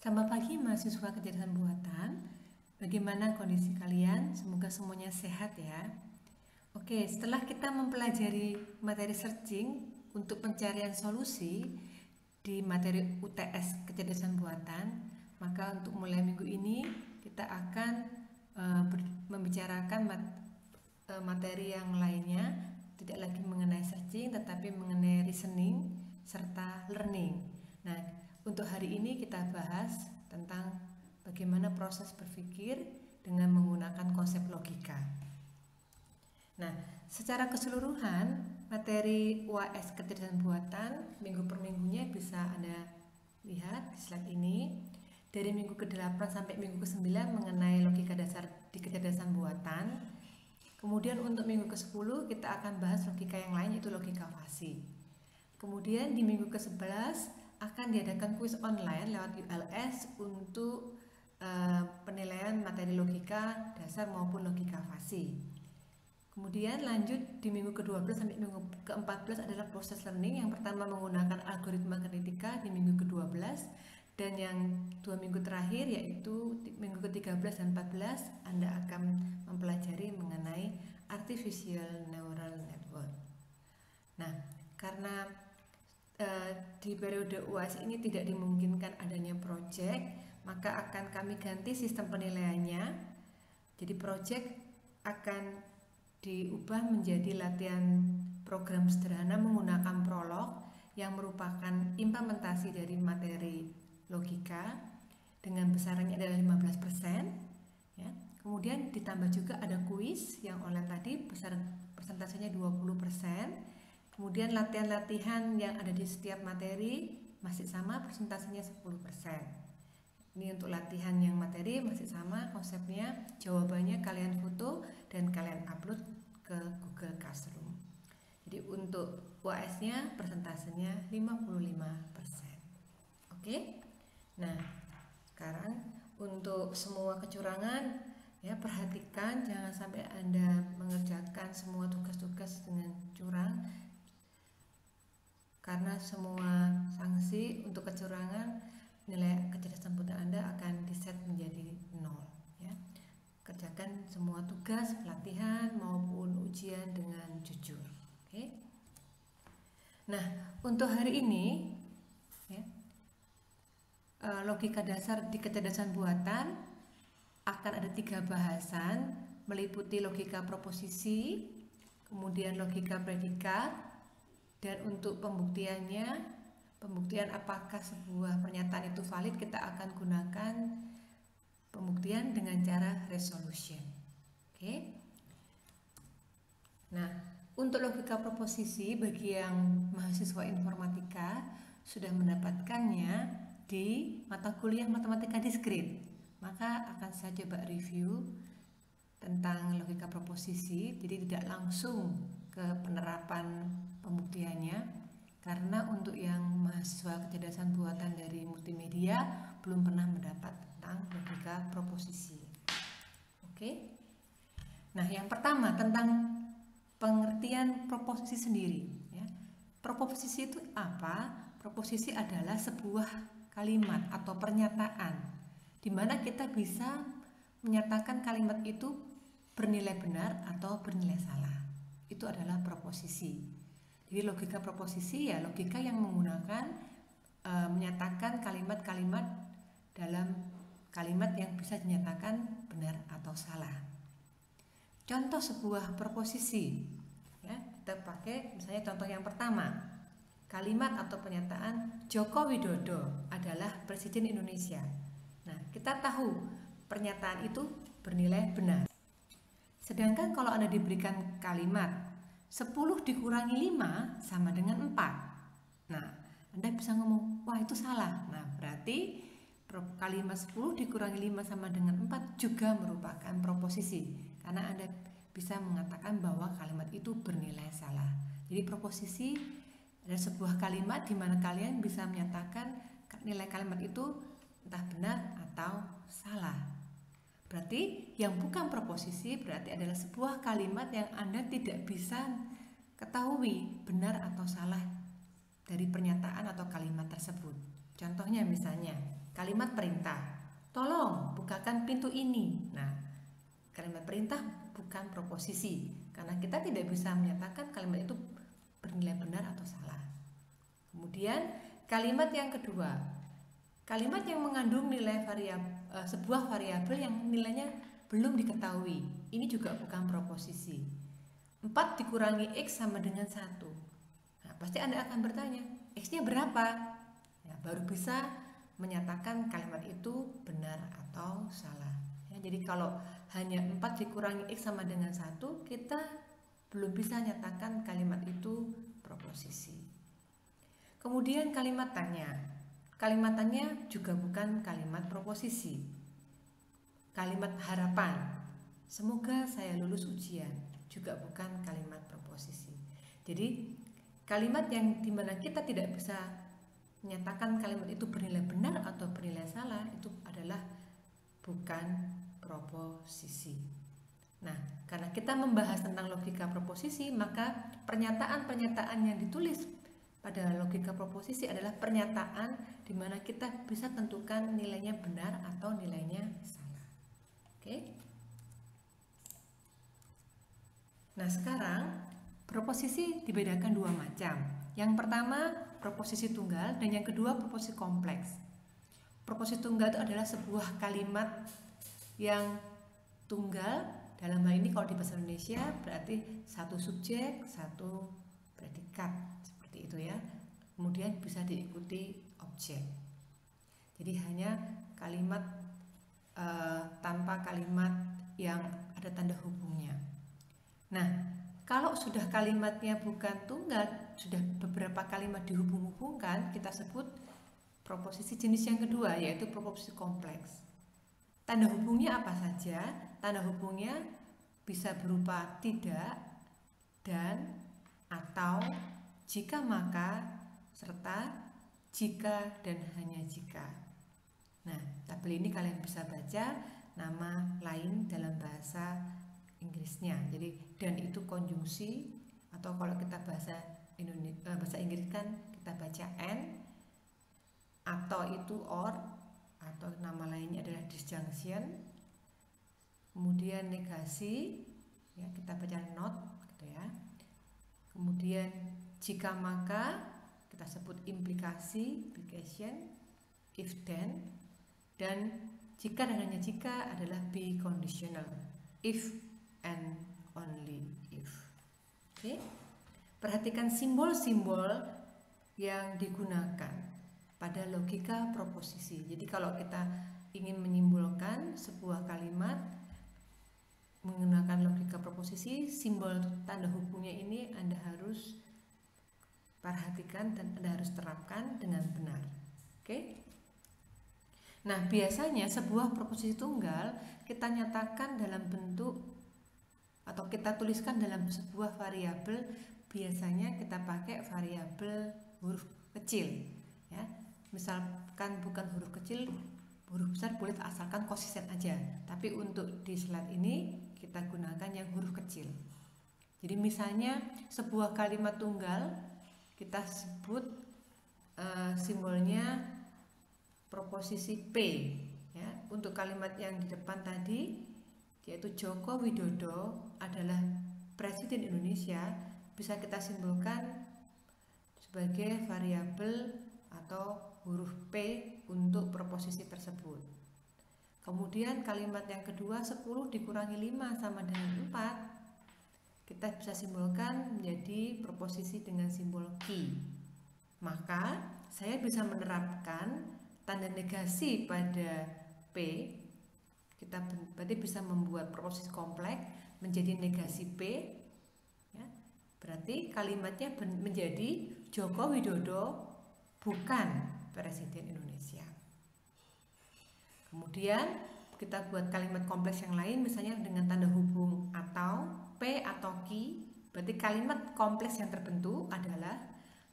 Selamat pagi mahasiswa kecerdasan buatan. Bagaimana kondisi kalian? Semoga semuanya sehat ya. Oke, setelah kita mempelajari materi searching untuk pencarian solusi di materi UTS kecerdasan buatan, maka untuk mulai minggu ini kita akan membicarakan materi yang lainnya, tidak lagi mengenai searching tetapi mengenai reasoning serta learning. Nah, untuk hari ini kita bahas tentang bagaimana proses berpikir dengan menggunakan konsep logika. Nah, secara keseluruhan materi UAS kecerdasan buatan minggu per minggunya bisa Anda lihat di slide ini. Dari minggu ke-8 sampai minggu ke-9 mengenai logika dasar di kecerdasan buatan. Kemudian untuk minggu ke-10 kita akan bahas logika yang lain, yaitu logika fasi. Kemudian di minggu ke-11 akan diadakan kuis online lewat ULS untuk penilaian materi logika dasar maupun logika fasi. Kemudian lanjut di minggu ke-12 sampai minggu ke-14 adalah proses learning. Yang pertama menggunakan algoritma kinetika di minggu ke-12, dan yang 2 minggu terakhir yaitu minggu ke-13 dan 14 Anda akan mempelajari mengenai artificial neural network. Nah, karena di periode UAS ini tidak dimungkinkan adanya project, maka akan kami ganti sistem penilaiannya. Jadi project akan diubah menjadi latihan program sederhana menggunakan prolog yang merupakan implementasi dari materi logika dengan besarannya adalah 15%, ya. Kemudian ditambah juga ada kuis yang online tadi, besar persentasenya 20%. Kemudian latihan-latihan yang ada di setiap materi masih sama, persentasenya 10%. Ini untuk latihan yang materi masih sama konsepnya, jawabannya kalian foto dan kalian upload ke Google Classroom. Jadi untuk UAS-nya persentasenya 55%. Oke? Nah, sekarang untuk semua kecurangan ya, perhatikan jangan sampai Anda mengerjakan semua tugas-tugas dengan curang, karena semua sanksi untuk kecurangan nilai kecerdasan buatan Anda akan diset menjadi 0 ya. Kerjakan semua tugas, pelatihan maupun ujian dengan jujur. Oke. Nah, untuk hari ini ya, logika dasar di kecerdasan buatan akan ada 3 bahasan, meliputi logika proposisi, kemudian logika predikat, dan untuk pembuktian apakah sebuah pernyataan itu valid, kita akan gunakan pembuktian dengan cara resolution. Oke. Nah, untuk logika proposisi bagi yang mahasiswa informatika sudah mendapatkannya di mata kuliah matematika diskrit, maka akan saya coba review tentang logika proposisi, jadi tidak langsung ke penerapan pembuktiannya, karena untuk yang mahasiswa kecerdasan buatan dari multimedia belum pernah mendapat tentang logika proposisi. Oke. Nah, yang pertama tentang pengertian proposisi sendiri ya. Proposisi itu apa? Proposisi adalah sebuah kalimat atau pernyataan di mana kita bisa menyatakan kalimat itu bernilai benar atau bernilai salah. Itu adalah proposisi. Jadi logika proposisi ya logika yang menggunakan menyatakan kalimat-kalimat dalam kalimat yang bisa dinyatakan benar atau salah. Contoh sebuah proposisi ya, kita pakai misalnya contoh yang pertama. Kalimat atau pernyataan Joko Widodo adalah Presiden Indonesia. Nah, kita tahu pernyataan itu bernilai benar. Sedangkan kalau Anda diberikan kalimat 10 dikurangi 5 sama dengan 4. Nah, Anda bisa ngomong, wah itu salah. Nah, berarti kalimat 10 dikurangi 5 sama dengan 4 juga merupakan proposisi. Karena Anda bisa mengatakan bahwa kalimat itu bernilai salah. Jadi proposisi ada sebuah kalimat di mana kalian bisa menyatakan nilai kalimat itu entah benar atau salah. Berarti yang bukan proposisi berarti adalah sebuah kalimat yang Anda tidak bisa ketahui benar atau salah dari pernyataan atau kalimat tersebut. Contohnya misalnya, kalimat perintah, tolong bukakan pintu ini. Nah, kalimat perintah bukan proposisi, karena kita tidak bisa menyatakan kalimat itu bernilai benar atau salah. Kemudian kalimat yang kedua, kalimat yang mengandung nilai sebuah variabel yang nilainya belum diketahui. Ini juga bukan proposisi. 4 dikurangi X sama dengan 1. Nah, pasti Anda akan bertanya, X-nya berapa? Ya, baru bisa menyatakan kalimat itu benar atau salah. Ya, jadi kalau hanya 4 dikurangi X sama dengan 1, kita belum bisa nyatakan kalimat itu proposisi. Kemudian kalimat tanya. Kalimat tanya juga bukan kalimat proposisi. Kalimat harapan, semoga saya lulus ujian, juga bukan kalimat proposisi. Jadi kalimat yang dimana kita tidak bisa menyatakan kalimat itu bernilai benar atau bernilai salah, itu adalah bukan proposisi. Nah, karena kita membahas tentang logika proposisi, maka pernyataan-pernyataan yang ditulis pada logika proposisi adalah pernyataan di mana kita bisa tentukan nilainya benar atau nilainya salah. Oke? Nah, sekarang proposisi dibedakan 2 macam. Yang pertama proposisi tunggal dan yang kedua proposisi kompleks. Proposisi tunggal itu adalah sebuah kalimat yang tunggal, dalam hal ini kalau di bahasa Indonesia berarti satu subjek, satu predikat, seperti itu ya. Kemudian bisa diikuti objek. Jadi hanya kalimat tanpa kalimat yang ada tanda hubungnya. Nah, kalau sudah kalimatnya bukan tunggal, sudah beberapa kalimat dihubung-hubungkan, kita sebut proposisi jenis yang kedua, yaitu proposisi kompleks. Tanda hubungnya apa saja? Tanda hubungnya bisa berupa tidak, dan, atau, jika maka, serta, jika dan hanya jika. Nah, tabel ini kalian bisa baca nama lain dalam bahasa Inggrisnya. Jadi dan itu konjungsi, atau kalau kita bahasa Inggris kan kita baca and, atau itu or, atau nama lainnya adalah disjunction. Kemudian negasi, ya kita baca not, gitu ya. Kemudian jika maka kita sebut implikasi, implication, if then, dan jika dan hanya jika adalah be conditional, if and only if. Oke? Perhatikan simbol-simbol yang digunakan pada logika proposisi. Jadi kalau kita ingin menyimpulkan sebuah kalimat menggunakan logika proposisi, simbol tanda hubungnya ini Anda harus perhatikan dan Anda harus terapkan dengan benar. Oke? Nah, biasanya sebuah proposisi tunggal kita nyatakan dalam bentuk atau kita tuliskan dalam sebuah variabel. Biasanya kita pakai variabel huruf kecil, ya. Misalkan bukan huruf kecil, huruf besar boleh asalkan konsisten aja. Tapi untuk di slide ini kita gunakan yang huruf kecil. Jadi misalnya sebuah kalimat tunggal kita sebut simbolnya proposisi P, ya. Untuk kalimat yang di depan tadi, yaitu Joko Widodo adalah Presiden Indonesia, bisa kita simbolkan sebagai variabel atau huruf P untuk proposisi tersebut. Kemudian kalimat yang kedua, 10 dikurangi 5 sama dengan 4, kita bisa simbolkan menjadi proposisi dengan simbol Q. Maka saya bisa menerapkan tanda negasi pada P. Kita berarti bisa membuat proposisi kompleks menjadi negasi P, ya. Berarti kalimatnya menjadi Joko Widodo bukan Presiden Indonesia. Kemudian kita buat kalimat kompleks yang lain, misalnya dengan tanda hubung atau P atau Q. Berarti kalimat kompleks yang terbentuk adalah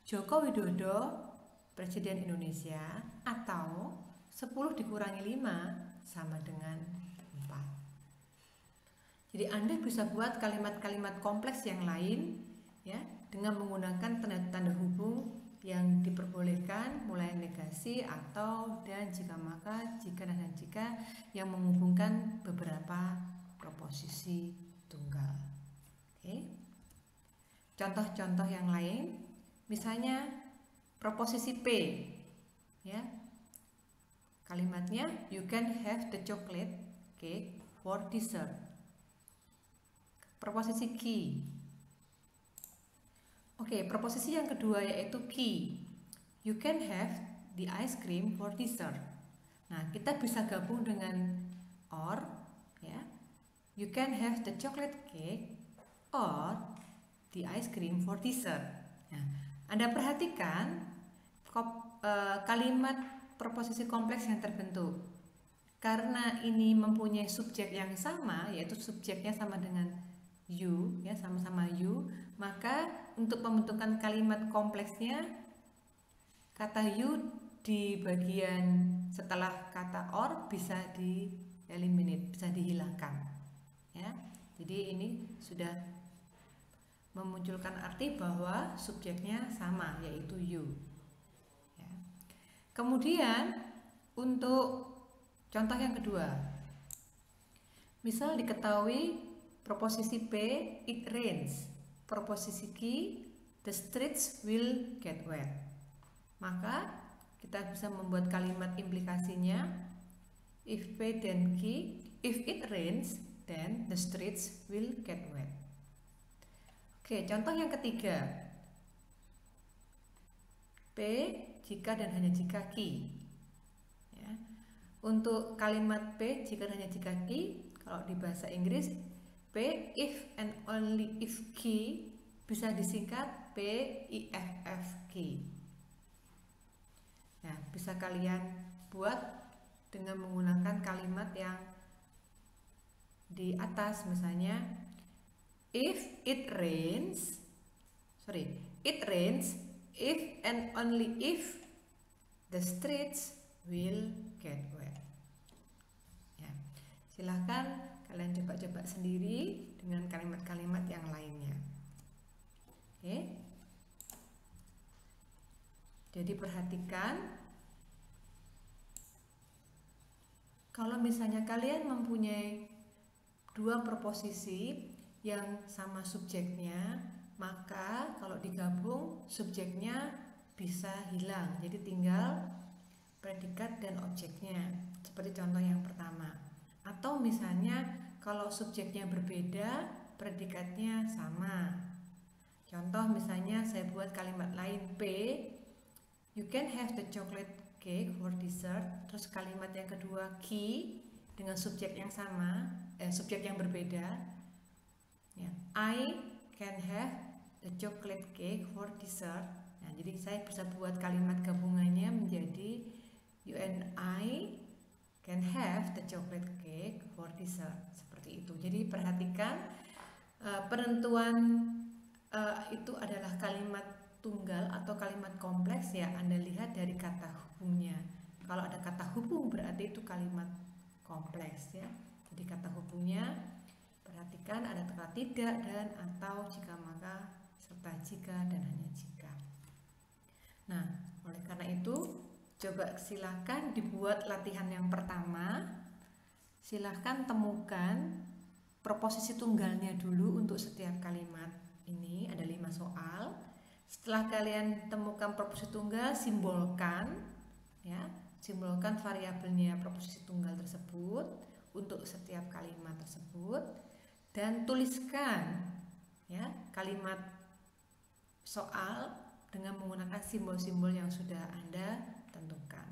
Joko Widodo Presiden Indonesia atau 10 dikurangi 5 sama dengan 4. Jadi Anda bisa buat kalimat-kalimat kompleks yang lain, ya, dengan menggunakan tanda-tanda hubung yang diperbolehkan mulai negasi atau dan jika maka, jika dan jika yang menghubungkan beberapa proposisi tunggal. Oke. Contoh-contoh yang lain, misalnya proposisi P, ya. Kalimatnya you can have the chocolate cake for dessert. Proposisi Q. Oke, proposisi yang kedua yaitu Q. You can have the ice cream for dessert. Nah, kita bisa gabung dengan or, ya. You can have the chocolate cake or the ice cream for dessert. Nah, Anda perhatikan kalimat proposisi kompleks yang terbentuk. Karena ini mempunyai subjek yang sama, yaitu subjeknya sama dengan you, ya, sama-sama you, maka untuk pembentukan kalimat kompleksnya kata you di bagian setelah kata or bisa di-eliminate, bisa dihilangkan, ya. Jadi ini sudah memunculkan arti bahwa subjeknya sama, yaitu you, ya. Kemudian untuk contoh yang kedua, misal diketahui proposisi P, it rains. Proposisi Q, the streets will get wet. Maka kita bisa membuat kalimat implikasinya, if P then Q, if it rains, then the streets will get wet. Oke, contoh yang ketiga, P jika dan hanya jika Q. Ya. Untuk kalimat P jika dan hanya jika Q, kalau di bahasa Inggris P if and only if Q bisa disingkat PIFF Q. Nah, bisa kalian buat dengan menggunakan kalimat yang di atas, misalnya if it rains, it rains if and only if the streets will get wet. Ya, silahkan kalian coba-coba sendiri dengan kalimat-kalimat yang lainnya. Oke. Jadi perhatikan, kalau misalnya kalian mempunyai dua proposisi yang sama subjeknya, maka kalau digabung subjeknya bisa hilang. Jadi tinggal predikat dan objeknya. Seperti contoh yang pertama. Atau misalnya kalau subjeknya berbeda, predikatnya sama. Contoh misalnya saya buat kalimat lain P, you can have the chocolate cake for dessert. Terus kalimat yang kedua Q dengan subjek yang sama, subjek yang berbeda. Ya, I can have the chocolate cake for dessert. Nah, jadi saya bisa buat kalimat gabungannya menjadi you and I can have the chocolate cake for dessert, seperti itu. Jadi perhatikan penentuan itu adalah kalimat tunggal atau kalimat kompleks, ya. Anda lihat dari kata hubungnya. Kalau ada kata hubung berarti itu kalimat kompleks, ya. Jadi kata hubungnya perhatikan ada kata tidak, dan, atau, jika maka, serta jika dan hanya jika. Nah, oleh karena itu coba silahkan dibuat latihan yang pertama. Silahkan temukan proposisi tunggalnya dulu untuk setiap kalimat. Ini ada 5 soal. Setelah kalian temukan proposisi tunggal, simbolkan, ya, simbolkan variabelnya proposisi tunggal tersebut untuk setiap kalimat tersebut, dan tuliskan, ya, kalimat soal dengan menggunakan simbol-simbol yang sudah Anda tentukan,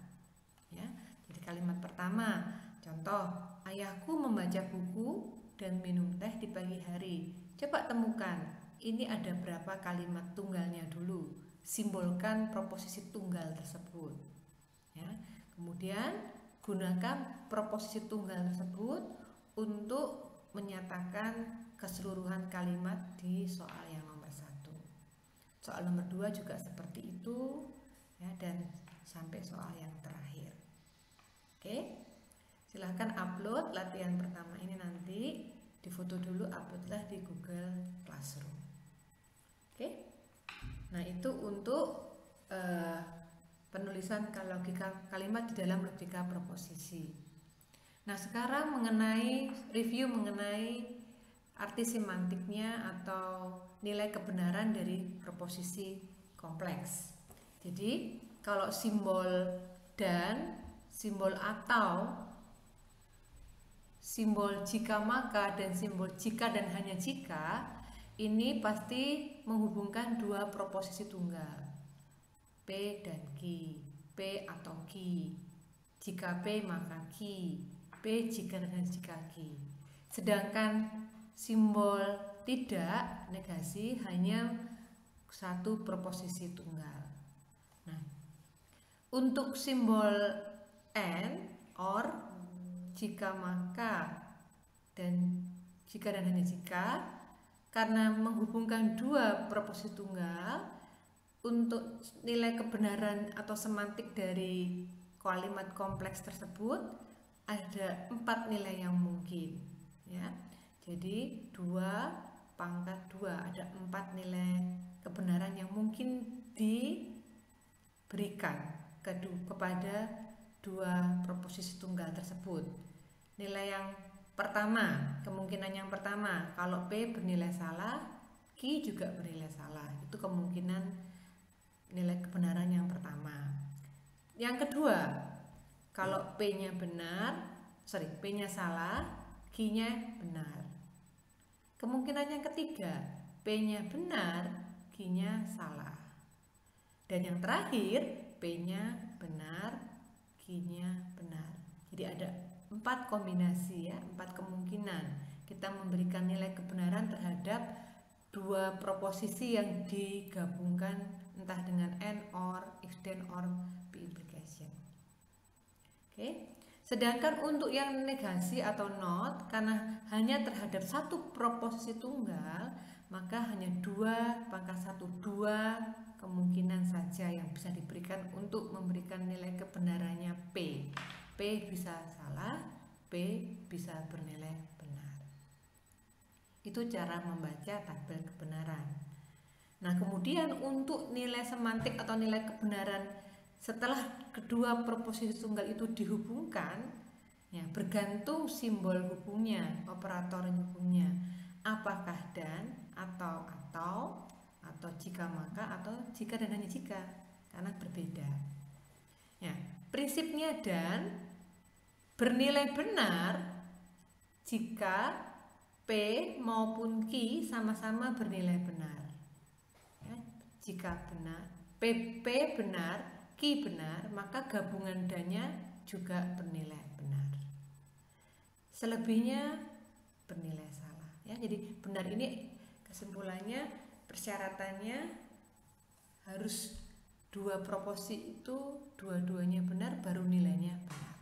ya. Jadi kalimat pertama, contoh, ayahku membaca buku dan minum teh di pagi hari. Coba temukan, ini ada berapa kalimat tunggalnya dulu. Simbolkan proposisi tunggal tersebut, ya. Kemudian gunakan proposisi tunggal tersebut untuk menyatakan keseluruhan kalimat di soal yang nomor 1. Soal nomor 2 juga seperti itu, ya, dan sampai soal yang terakhir. Oke, silahkan upload latihan pertama ini, nanti difoto dulu, uploadlah di Google Classroom. Oke, nah itu untuk penulisan logika kalimat di dalam logika proposisi. Nah, sekarang review mengenai arti semantiknya atau nilai kebenaran dari proposisi kompleks. Jadi, kalau simbol dan, simbol atau, simbol jika maka, dan simbol jika dan hanya jika, ini pasti menghubungkan dua proposisi tunggal, P dan Q, P atau Q. Jika P maka Q, P jika dan hanya jika Q. Sedangkan simbol tidak, negasi, hanya satu proposisi tunggal. Nah, untuk simbol and, or, jika maka, dan jika dan hanya jika, karena menghubungkan dua proposisi tunggal, untuk nilai kebenaran atau semantik dari kalimat kompleks tersebut ada 4 nilai yang mungkin, ya. Jadi 2 pangkat 2, ada 4 nilai kebenaran yang mungkin diberikan kepada dua proposisi tunggal tersebut. Nilai yang pertama, kemungkinan yang pertama, kalau P bernilai salah, Q juga bernilai salah. Itu kemungkinan nilai kebenaran yang pertama. Yang kedua, kalau P-nya salah, Q-nya benar. Kemungkinan yang ketiga, P-nya benar, Q-nya salah. Dan yang terakhir, P-nya benar, Q-nya benar. Jadi ada 4 kombinasi, ya, 4 kemungkinan kita memberikan nilai kebenaran terhadap dua proposisi yang digabungkan entah dengan and, or, if then, or, be implication. Oke. Sedangkan untuk yang negasi atau not, karena hanya terhadap satu proposisi tunggal, maka hanya 2 pangkat 1, 2 kemungkinan saja yang bisa diberikan untuk memberikan nilai kebenarannya P. P bisa salah, P bisa bernilai benar. Itu cara membaca tabel kebenaran. Nah, kemudian untuk nilai semantik atau nilai kebenaran setelah kedua proposisi tunggal itu dihubungkan, ya, bergantung simbol hubungnya, operator hubungnya. Apakah dan, atau jika maka, atau jika dan hanya jika, karena berbeda. Ya, prinsipnya dan bernilai benar jika P maupun Q sama-sama bernilai benar. Ya, jika benar, P benar, Q benar, maka gabungan dan-nya juga bernilai benar. Selebihnya bernilai salah. Ya, jadi benar ini kesimpulannya, persyaratannya harus dua proposisi itu dua-duanya benar, baru nilainya benar.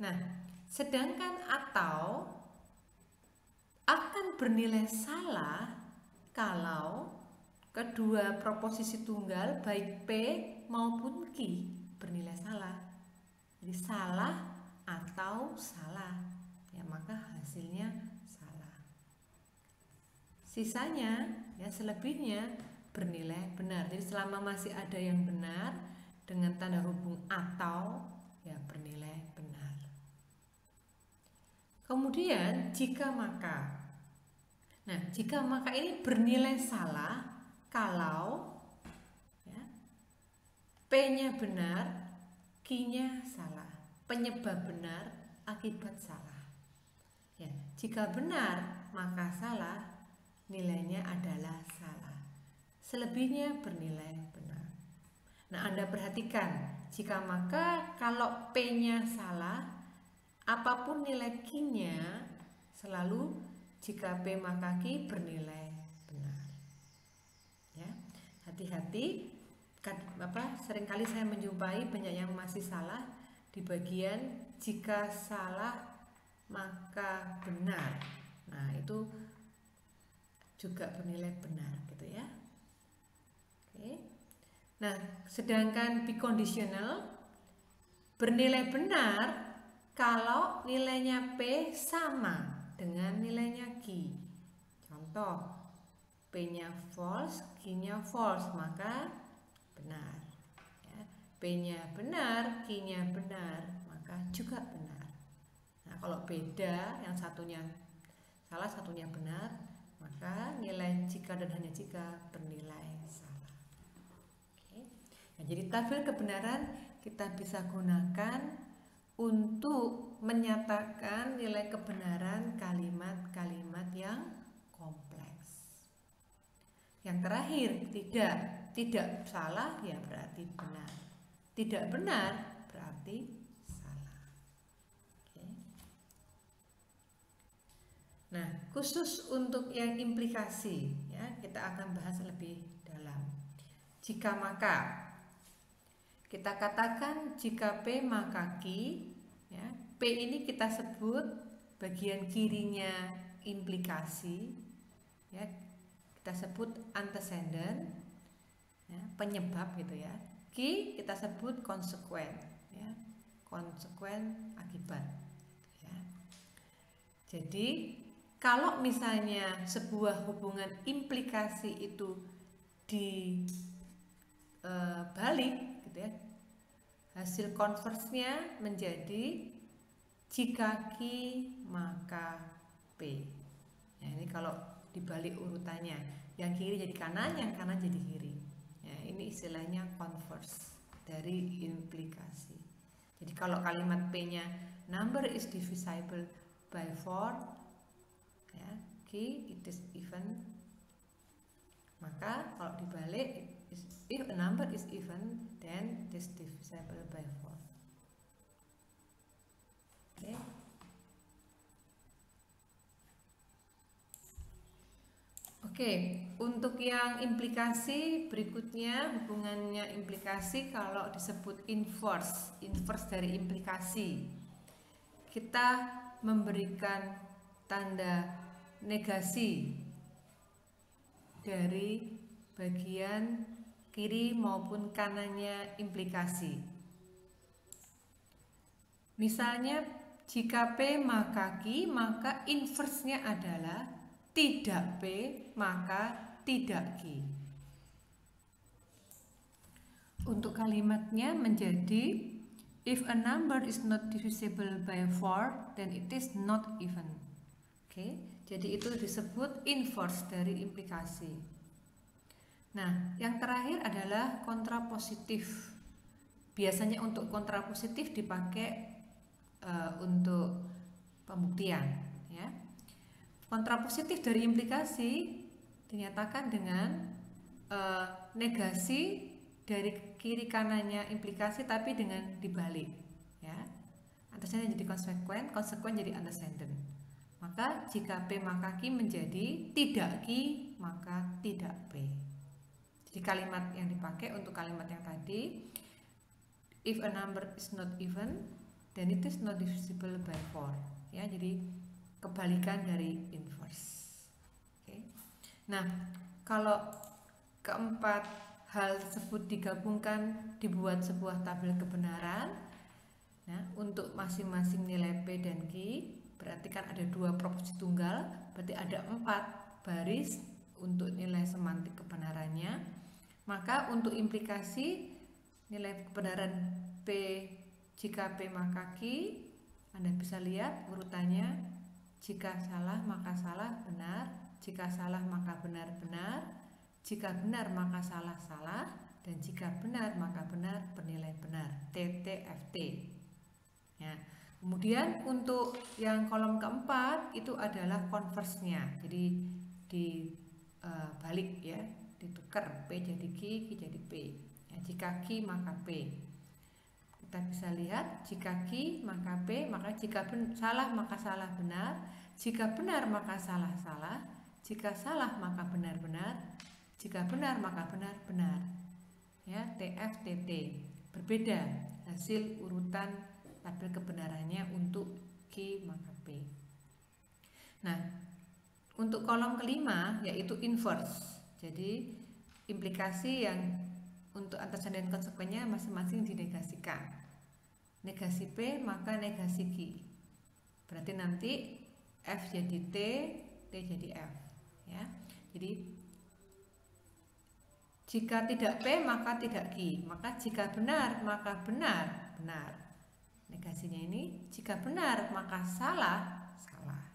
Nah, sedangkan atau akan bernilai salah kalau kedua proposisi tunggal baik P maupun Q bernilai salah. Jadi salah atau salah, ya, maka hasilnya salah. Sisanya, ya, selebihnya bernilai benar. Jadi selama masih ada yang benar dengan tanda hubung atau, ya, bernilai benar. Kemudian jika maka. Nah, jika maka ini bernilai salah kalau, ya, P-nya benar, Q-nya salah. Penyebab benar, akibat salah. Ya, jika benar maka salah, nilainya adalah salah. Selebihnya bernilai benar. Nah, Anda perhatikan, jika maka kalau P-nya salah, apapun nilai Q-nya selalu jika P maka Q bernilai benar. Ya, hati-hati. Seringkali saya menjumpai banyak yang masih salah di bagian jika salah maka benar. Nah, itu juga bernilai benar, gitu ya. Oke. Nah, sedangkan biconditional bernilai benar kalau nilainya P sama dengan nilainya Q. Contoh, P-nya false, Q-nya false, maka benar. Ya, P-nya benar, Q-nya benar, maka juga benar. Nah, kalau beda, yang satunya salah, satunya benar, maka nilai jika dan hanya jika bernilai salah. Oke. Nah, jadi tabel kebenaran kita bisa gunakan untuk menyatakan nilai kebenaran kalimat-kalimat yang kompleks. Yang terakhir, tidak salah ya berarti benar. Tidak benar berarti salah. Oke. Nah, khusus untuk yang implikasi ya, kita akan bahas lebih dalam. Jika maka, kita katakan jika P maka Q, ya, P ini kita sebut bagian kirinya implikasi, ya, kita sebut antecedent, ya, penyebab gitu ya. Q kita sebut konsekuen, ya, konsekuen akibat. Ya. Jadi kalau misalnya sebuah hubungan implikasi itu dibalik, gitu ya, hasil konversnya menjadi jika Q maka P. Nah, ini kalau dibalik urutannya, yang kiri jadi kanan, yang kanan jadi kiri. Ya, ini istilahnya converse dari implikasi. Jadi kalau kalimat P-nya number is divisible by 4, ya, Q it is even, maka kalau dibalik, if a number is even, then it is divisible by 4. Okay. Oke, untuk yang implikasi berikutnya, hubungannya implikasi kalau disebut inverse dari implikasi. Kita memberikan tanda negasi dari bagian kiri maupun kanannya implikasi. Misalnya jika P maka Q, maka inverse-nya adalah tidak P maka tidak Q. Untuk kalimatnya menjadi if a number is not divisible by 4, then it is not even. Oke, jadi itu disebut inverse dari implikasi. Nah, yang terakhir adalah kontrapositif. Biasanya untuk kontrapositif dipakai untuk pembuktian, ya. Kontrapositif dari implikasi dinyatakan dengan negasi dari kiri kanannya implikasi tapi dengan dibalik, ya. Antecedent jadi konsekuen jadi antecedent. Maka jika P maka Q menjadi tidak Q maka tidak P. Jadi kalimat yang dipakai untuk kalimat yang tadi, if a number is not even, then it is not divisible by 4. Ya, jadi kebalikan dari inverse. Oke. Nah, kalau keempat hal tersebut digabungkan dibuat sebuah tabel kebenaran. Nah, untuk masing-masing nilai P dan Q, berarti kan ada 2 proporsi tunggal, berarti ada 4 baris untuk nilai semantik kebenarannya. Maka untuk implikasi nilai kebenaran P jika P maka Q, Anda bisa lihat urutannya. Jika salah maka salah benar, jika salah maka benar benar, jika benar maka salah salah, dan jika benar maka benar bernilai benar. TTFT. Ya. Kemudian untuk yang kolom keempat itu adalah converse-nya. Jadi dibalik, ya, ditukar, P jadi Q, Q jadi P. Ya, jika Q maka P. Kita bisa lihat jika Q maka P, maka jika salah maka salah benar, jika benar maka salah salah, jika salah maka benar benar, jika benar maka benar benar. Ya, TFTT. Berbeda hasil urutan tabel kebenarannya untuk Q maka P. Nah, untuk kolom kelima yaitu inverse. Jadi implikasi yang untuk antecedent konsekuennya masing-masing dinegasikan. Negasi P maka negasi Q. Berarti nanti F jadi T, T jadi F. Ya. Jadi Jika tidak P maka tidak Q. Maka jika benar maka benar, benar. Negasinya ini jika benar maka salah, salah.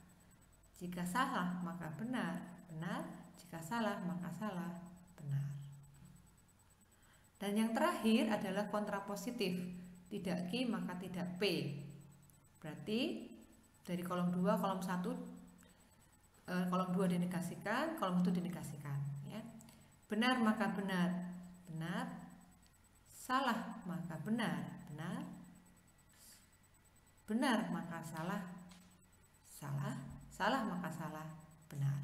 Jika salah maka benar, benar. Jika salah maka salah, benar. Dan yang terakhir adalah kontrapositif. Tidak Q maka tidak P. Berarti dari kolom 2, kolom 1, kolom 2 dinegasikan, kolom 1 dinegasikan, ya. Benar maka benar, benar. Salah maka benar, benar. Benar maka salah, salah. Salah maka salah, benar.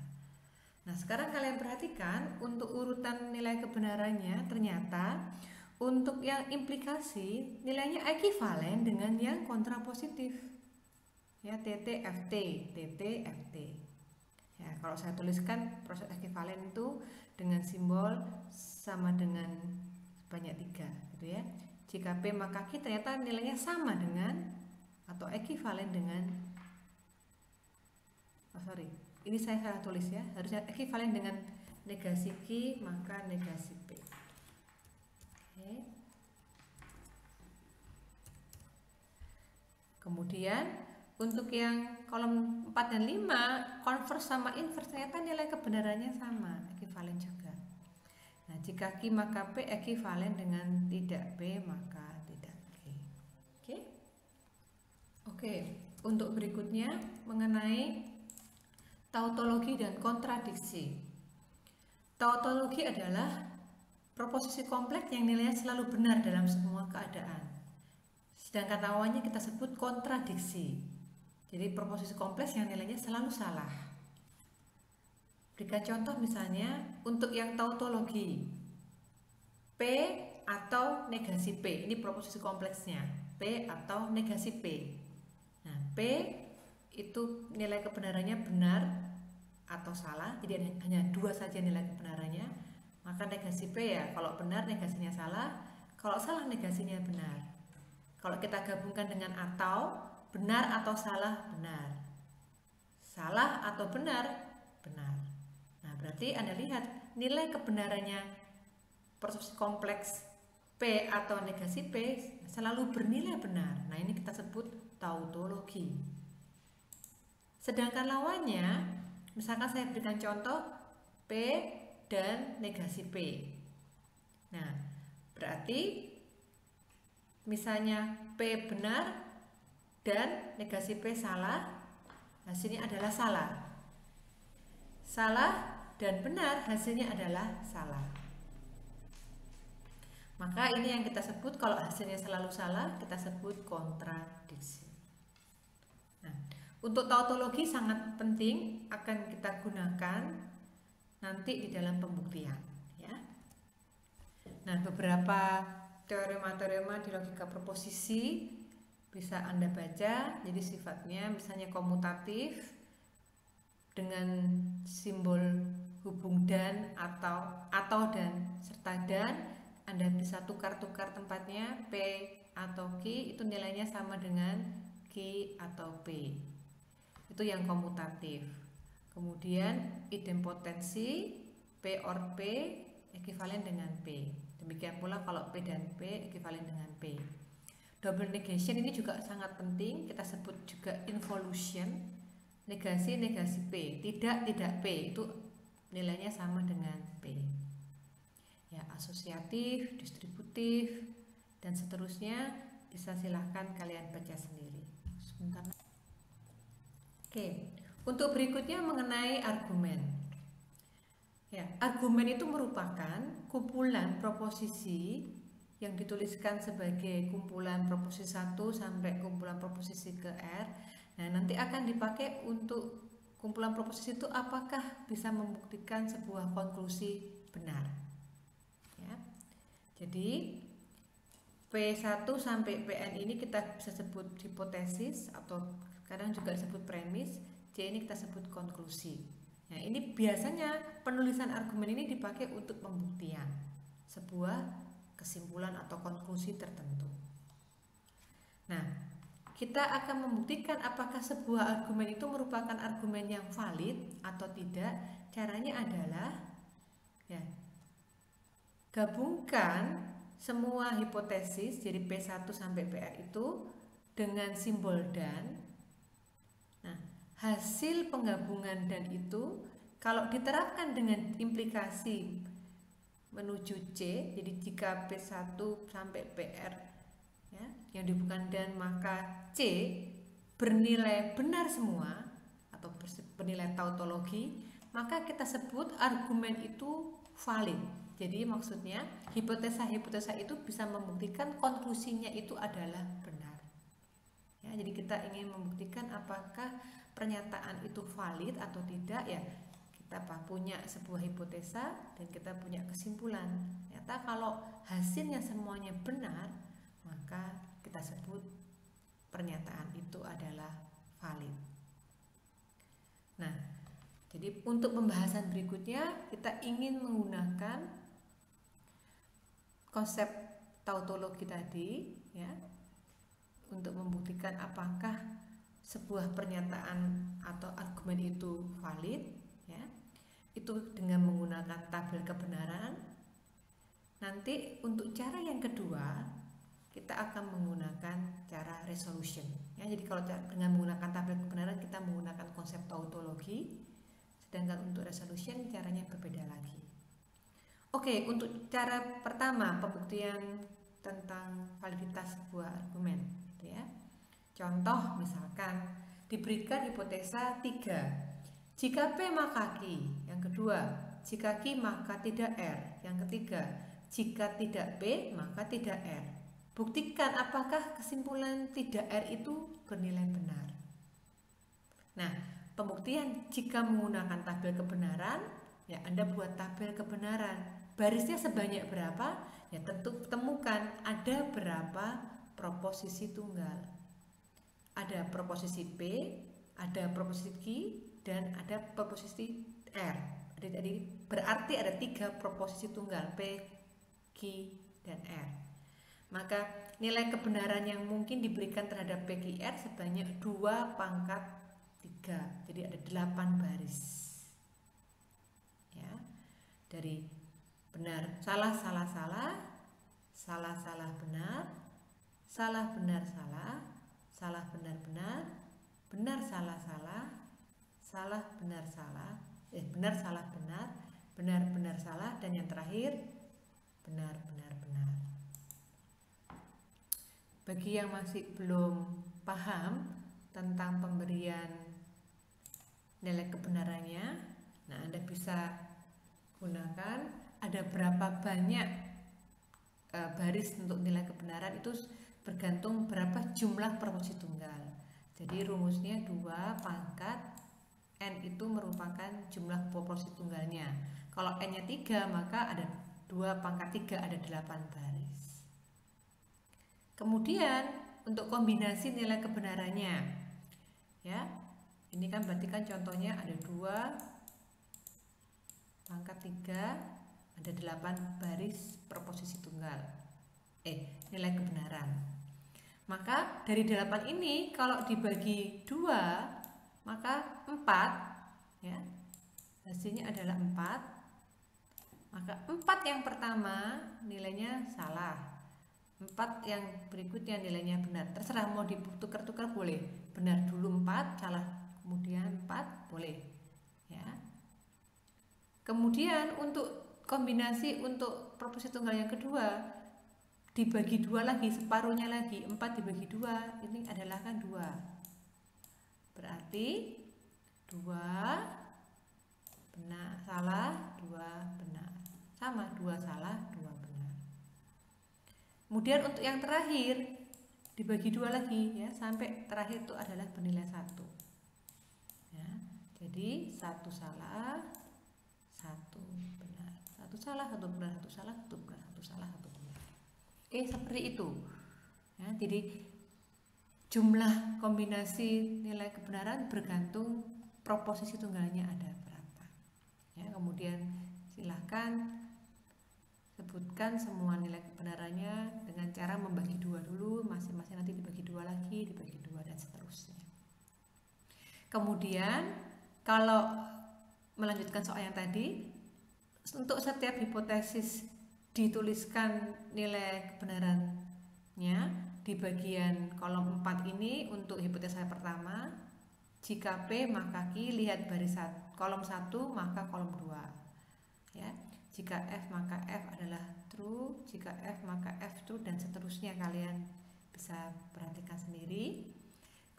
Nah, sekarang kalian perhatikan untuk urutan nilai kebenarannya, ternyata untuk yang implikasi nilainya ekivalen dengan yang kontrapositif. Ya, TT-FT, TT-FT. Ya, kalau saya tuliskan proses ekivalen itu dengan simbol sama dengan banyak 3, gitu ya. Jika P maka Q, ternyata nilainya sama dengan atau ekivalen dengan, ini saya salah tulis ya, harusnya ekivalen dengan negasi Q maka negasi P. Oke. Kemudian untuk yang kolom 4 dan 5, converse sama inverse, ternyata nilai kebenarannya sama, ekivalen juga. Nah, jika Q maka P ekivalen dengan tidak P maka tidak Q. Oke? Oke, untuk berikutnya mengenai tautologi dan kontradiksi. Tautologi adalah proposisi kompleks yang nilainya selalu benar dalam semua keadaan. Sedangkan lawannya kita sebut kontradiksi. Jadi proposisi kompleks yang nilainya selalu salah. Berikan contoh misalnya untuk yang tautologi. P atau negasi P. Ini proposisi kompleksnya. P atau negasi P. Nah, P itu nilai kebenarannya benar atau salah. Jadi hanya 2 saja nilai kebenarannya. Maka negasi P ya, kalau benar negasinya salah, kalau salah negasinya benar. Kalau kita gabungkan dengan atau, benar atau salah, benar. Salah atau benar, benar. Nah, berarti Anda lihat nilai kebenarannya proposisi kompleks P atau negasi P selalu bernilai benar. Nah, ini kita sebut tautologi. Sedangkan lawannya, misalkan saya berikan contoh P dan negasi P. Nah, berarti misalnya P benar dan negasi P salah, hasilnya adalah salah. Salah dan benar, hasilnya adalah salah. Maka ini yang kita sebut, kalau hasilnya selalu salah, kita sebut kontradiksi. Nah, untuk tautologi sangat penting, akan kita gunakan nanti di dalam pembuktian, ya. Nah, beberapa teorema-teorema di logika proposisi bisa Anda baca. Jadi sifatnya misalnya komutatif dengan simbol hubung dan atau dan serta dan. Anda bisa tukar-tukar tempatnya, P atau Q itu nilainya sama dengan Q atau P. Itu yang komutatif. Kemudian idempotensi P or P ekivalen dengan P. Demikian pula kalau P dan P ekivalen dengan P. Double negation ini juga sangat penting, kita sebut juga involution. Negasi P, tidak P, itu nilainya sama dengan P. Ya, asosiatif, distributif, dan seterusnya bisa silahkan kalian baca sendiri. Sebentar. Oke, untuk berikutnya mengenai argumen. Ya, argumen itu merupakan kumpulan proposisi yang dituliskan sebagai kumpulan proposisi 1 sampai kumpulan proposisi ke R. Nah, nanti akan dipakai untuk kumpulan proposisi itu apakah bisa membuktikan sebuah konklusi benar. Ya. Jadi P1 sampai Pn ini kita bisa sebut hipotesis atau kadang juga disebut premis. C ini kita sebut konklusi. Nah, ini biasanya penulisan argumen ini dipakai untuk pembuktian sebuah kesimpulan atau konklusi tertentu. Nah, kita akan membuktikan apakah sebuah argumen itu merupakan argumen yang valid atau tidak. Caranya adalah ya, gabungkan semua hipotesis, jadi P1 sampai PR itu dengan simbol dan. Nah, hasil penggabungan dan itu kalau diterapkan dengan implikasi menuju C, jadi jika P1 sampai PR ya, yang dibutuhkan dan, maka C bernilai benar semua atau bernilai tautologi, maka kita sebut argumen itu valid. Jadi maksudnya hipotesa-hipotesa itu bisa membuktikan konklusinya itu adalah benar. Ya, jadi kita ingin membuktikan apakah pernyataan itu valid atau tidak, ya kita punya sebuah hipotesa dan kita punya kesimpulan. Ternyata kalau hasilnya semuanya benar, maka kita sebut pernyataan itu adalah valid. Nah, jadi untuk pembahasan berikutnya kita ingin menggunakan konsep tautologi tadi ya, untuk membuktikan apakah sebuah pernyataan atau argumen itu valid ya. Itu dengan menggunakan tabel kebenaran. Nanti untuk cara yang kedua kita akan menggunakan cara resolution ya. Jadi kalau dengan menggunakan tabel kebenaran kita menggunakan konsep tautologi, sedangkan untuk resolution caranya berbeda lagi. Oke, untuk cara pertama pembuktian tentang validitas sebuah argumen ya. Contoh misalkan diberikan hipotesa 3, jika P maka Q. Yang kedua, jika Q maka tidak R. Yang ketiga, jika tidak P maka tidak R. Buktikan apakah kesimpulan tidak R itu bernilai benar. Nah, pembuktian jika menggunakan tabel kebenaran ya, Anda buat tabel kebenaran. Barisnya sebanyak berapa? Ya tentu temukan ada berapa proposisi tunggal. Ada proposisi P, ada proposisi Q, dan ada proposisi R. Jadi berarti ada 3 proposisi tunggal, P, Q, dan R. Maka nilai kebenaran yang mungkin diberikan terhadap P, Q, R sebanyak 2 pangkat 3. Jadi ada 8 baris. Ya. Dari benar, salah, salah, salah, salah, salah, benar, salah, benar, salah, salah, benar, benar, benar, salah, salah, salah, benar, salah, benar, salah, benar, benar, benar, salah, dan yang terakhir benar, benar, benar. Bagi yang masih belum paham tentang pemberian nilai kebenarannya, nah Anda bisa gunakan ada berapa banyak baris untuk nilai kebenaran, itu bergantung berapa jumlah proposisi tunggal. Jadi rumusnya 2 pangkat N itu merupakan jumlah proposisi tunggalnya. Kalau N nya 3 maka ada 2 pangkat 3 ada 8 baris. Kemudian untuk kombinasi nilai kebenarannya ya, ini kan berarti kan contohnya ada 2 pangkat 3 ada 8 baris proposisi tunggal nilai kebenaran. Maka dari 8 ini kalau dibagi 2 maka 4 ya, hasilnya adalah 4. Maka 4 yang pertama nilainya salah, 4 yang berikutnya nilainya benar. Terserah mau ditukar-tukar boleh, benar dulu 4, salah kemudian 4 boleh ya. Kemudian untuk kombinasi untuk proposisi tunggal yang kedua dibagi 2 lagi, separuhnya lagi, 4 dibagi 2 ini adalah kan 2, berarti 2 benar, salah, 2 benar, sama 2 salah, 2 benar. Kemudian untuk yang terakhir dibagi 2 lagi ya, sampai terakhir itu adalah bernilai 1 ya. Jadi 1 salah, 1 benar, 1 salah, 1 benar, 1 salah, 1 benar, 1 salah, 1 benar. Oke, seperti itu ya. Jadi jumlah kombinasi nilai kebenaran bergantung proposisi tunggalnya ada berapa ya. Kemudian silahkan sebutkan semua nilai kebenarannya dengan cara membagi 2 dulu, masing-masing nanti dibagi 2 lagi, dibagi 2 dan seterusnya. Kemudian kalau melanjutkan soal yang tadi, untuk setiap hipotesis dituliskan nilai kebenarannya di bagian kolom 4 ini untuk hipotesa pertama. Jika P maka Q, lihat kolom 1 maka kolom 2. Ya. Jika F maka F adalah true, jika F maka F true, dan seterusnya. Kalian bisa perhatikan sendiri.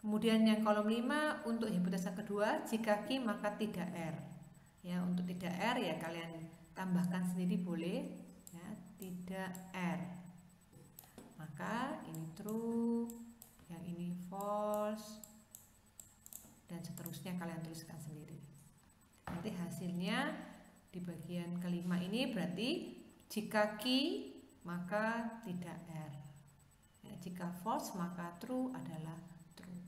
Kemudian yang kolom 5 untuk hipotesa kedua, jika Q maka tidak R. Ya, untuk tidak R ya kalian tambahkan sendiri boleh. Ya, tidak R. Maka ini true, yang ini false, dan seterusnya kalian tuliskan sendiri. Nanti hasilnya di bagian kelima ini berarti jika Q maka tidak R. Ya, jika false maka true adalah true.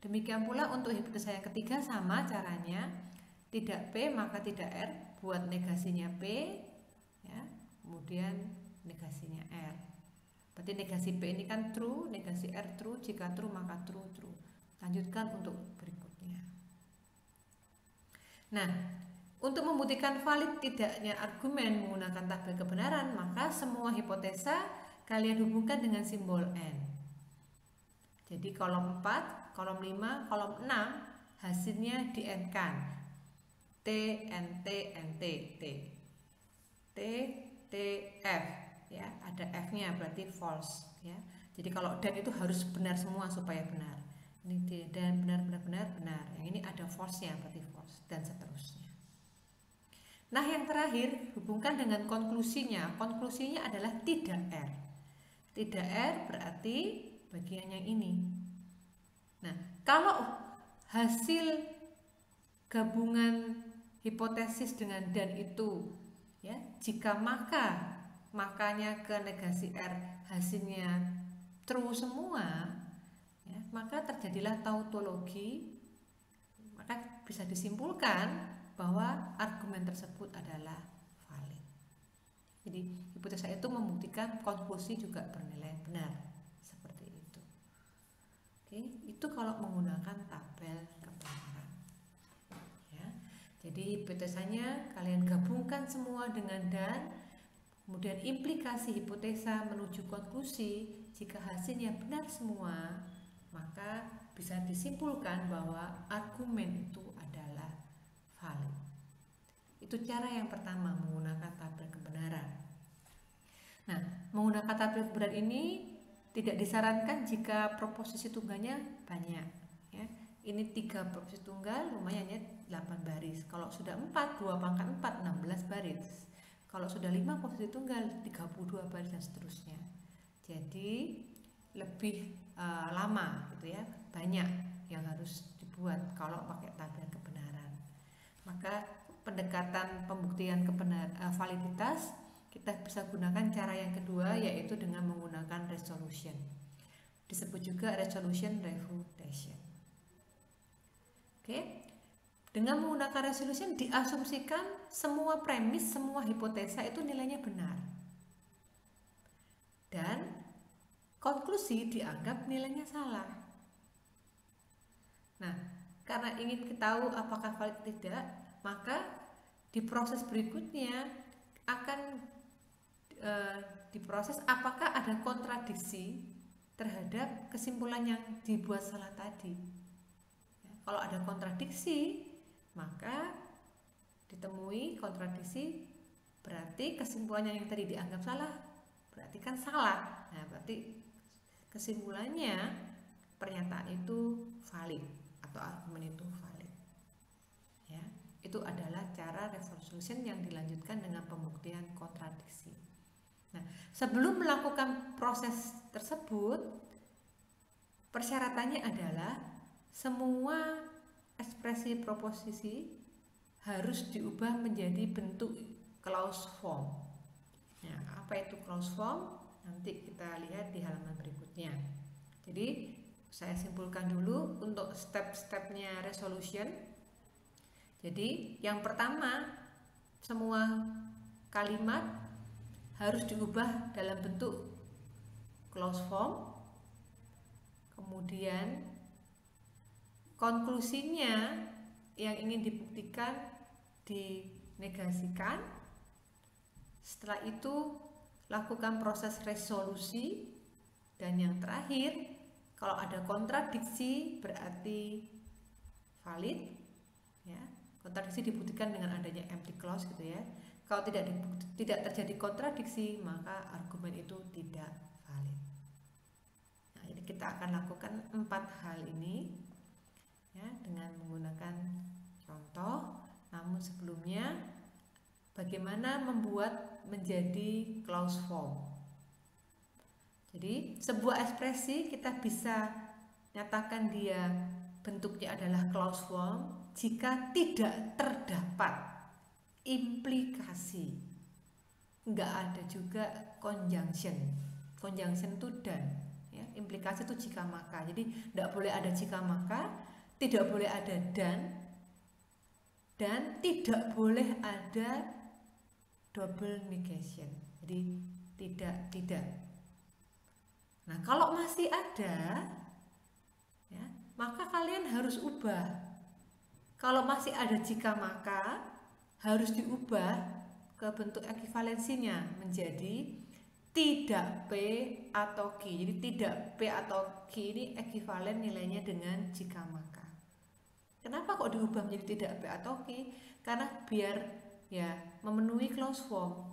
Demikian pula untuk hipotesa yang ketiga sama caranya. Tidak P maka tidak R, buat negasinya P, ya, kemudian negasinya R. Berarti negasi P ini kan true, negasi R true, jika true maka true true. Lanjutkan untuk berikutnya. Nah, untuk membuktikan valid tidaknya argumen menggunakan tabel kebenaran, maka semua hipotesa kalian hubungkan dengan simbol N. Jadi kolom 4, kolom 5, kolom 6 hasilnya di N-kan. T, N, T, N, T, T, T, T, F. Ya, ada F-nya berarti false. Ya. Jadi kalau dan itu harus benar semua supaya benar. Ini dan benar. Yang ini ada false-nya berarti false, dan seterusnya. Nah, yang terakhir hubungkan dengan konklusinya. Konklusinya adalah tidak R. Tidak R berarti bagian yang ini. Nah, kalau hasil gabungan hipotesis dengan dan itu, ya, jika makanya ke negasi R hasilnya true semua, ya, maka terjadilah tautologi. Maka bisa disimpulkan bahwa argumen tersebut adalah valid. Jadi hipotesa itu membuktikan konklusi juga bernilai benar, seperti itu. Oke, itu kalau menggunakan tabel kebenaran. Ya, jadi hipotesanya kalian gabungkan semua dengan dan, kemudian implikasi hipotesa menuju konklusi. Jika hasilnya benar semua, maka bisa disimpulkan bahwa argumen itu adalah valid. Itu cara yang pertama menggunakan tabel kebenaran. Nah, menggunakan tabel kebenaran ini tidak disarankan jika proposisi tunggalnya banyak. Ya. Ini 3 proposisi tunggal, lumayan ya 8 baris. Kalau sudah 4, 2 pangkat 4, 16 baris. Kalau sudah 5 proposisi tunggal, 32 baris dan seterusnya. Jadi lebih lama gitu ya, banyak yang harus dibuat kalau pakai tabel kebenaran. Maka pendekatan pembuktian validitas kita bisa gunakan cara yang kedua, yaitu dengan menggunakan resolution. Disebut juga resolution refutation. Oke. Dengan menggunakan resolution diasumsikan semua premis, semua hipotesa itu nilainya benar. Dan konklusi dianggap nilainya salah. Nah, karena ingin tahu apakah valid tidak, maka di proses berikutnya akan diproses apakah ada kontradiksi terhadap kesimpulan yang dibuat salah tadi. Ya, kalau ada kontradiksi, maka ditemui kontradiksi, berarti kesimpulannya yang tadi dianggap salah berarti kan salah. Nah, berarti kesimpulannya pernyataan itu valid atau argumen itu valid. Ya, itu adalah cara resolution yang dilanjutkan dengan pembuktian kontradiksi. Nah, sebelum melakukan proses tersebut, persyaratannya adalah semua ekspresi proposisi harus diubah menjadi bentuk clause form. Nah, apa itu clause form? Nanti kita lihat di halaman berikutnya. Jadi saya simpulkan dulu untuk step-stepnya resolution. Jadi yang pertama, semua kalimat harus diubah dalam bentuk clause form. Kemudian konklusinya yang ingin dibuktikan dinegasikan. Setelah itu lakukan proses resolusi, dan yang terakhir kalau ada kontradiksi berarti valid ya. Kontradiksi dibuktikan dengan adanya empty clause gitu ya. Kalau tidak terjadi kontradiksi maka argumen itu tidak valid. Nah, jadi kita akan lakukan 4 hal ini ya dengan menggunakan contoh. Namun sebelumnya bagaimana membuat menjadi clause form. Jadi sebuah ekspresi kita bisa nyatakan dia bentuknya adalah clause form jika tidak terdapat implikasi, nggak ada juga conjunction. Conjunction itu dan ya, implikasi itu jika maka. Jadi tidak boleh ada jika maka, tidak boleh ada dan tidak boleh ada double negation. Jadi tidak. Nah, kalau masih ada ya, maka kalian harus ubah. Kalau masih ada jika maka harus diubah ke bentuk ekivalensinya menjadi tidak P atau Q. Jadi tidak P atau Q ini ekivalen nilainya dengan jika maka. Kenapa kok diubah menjadi tidak P atau Q? Karena biar ya memenuhi clause form.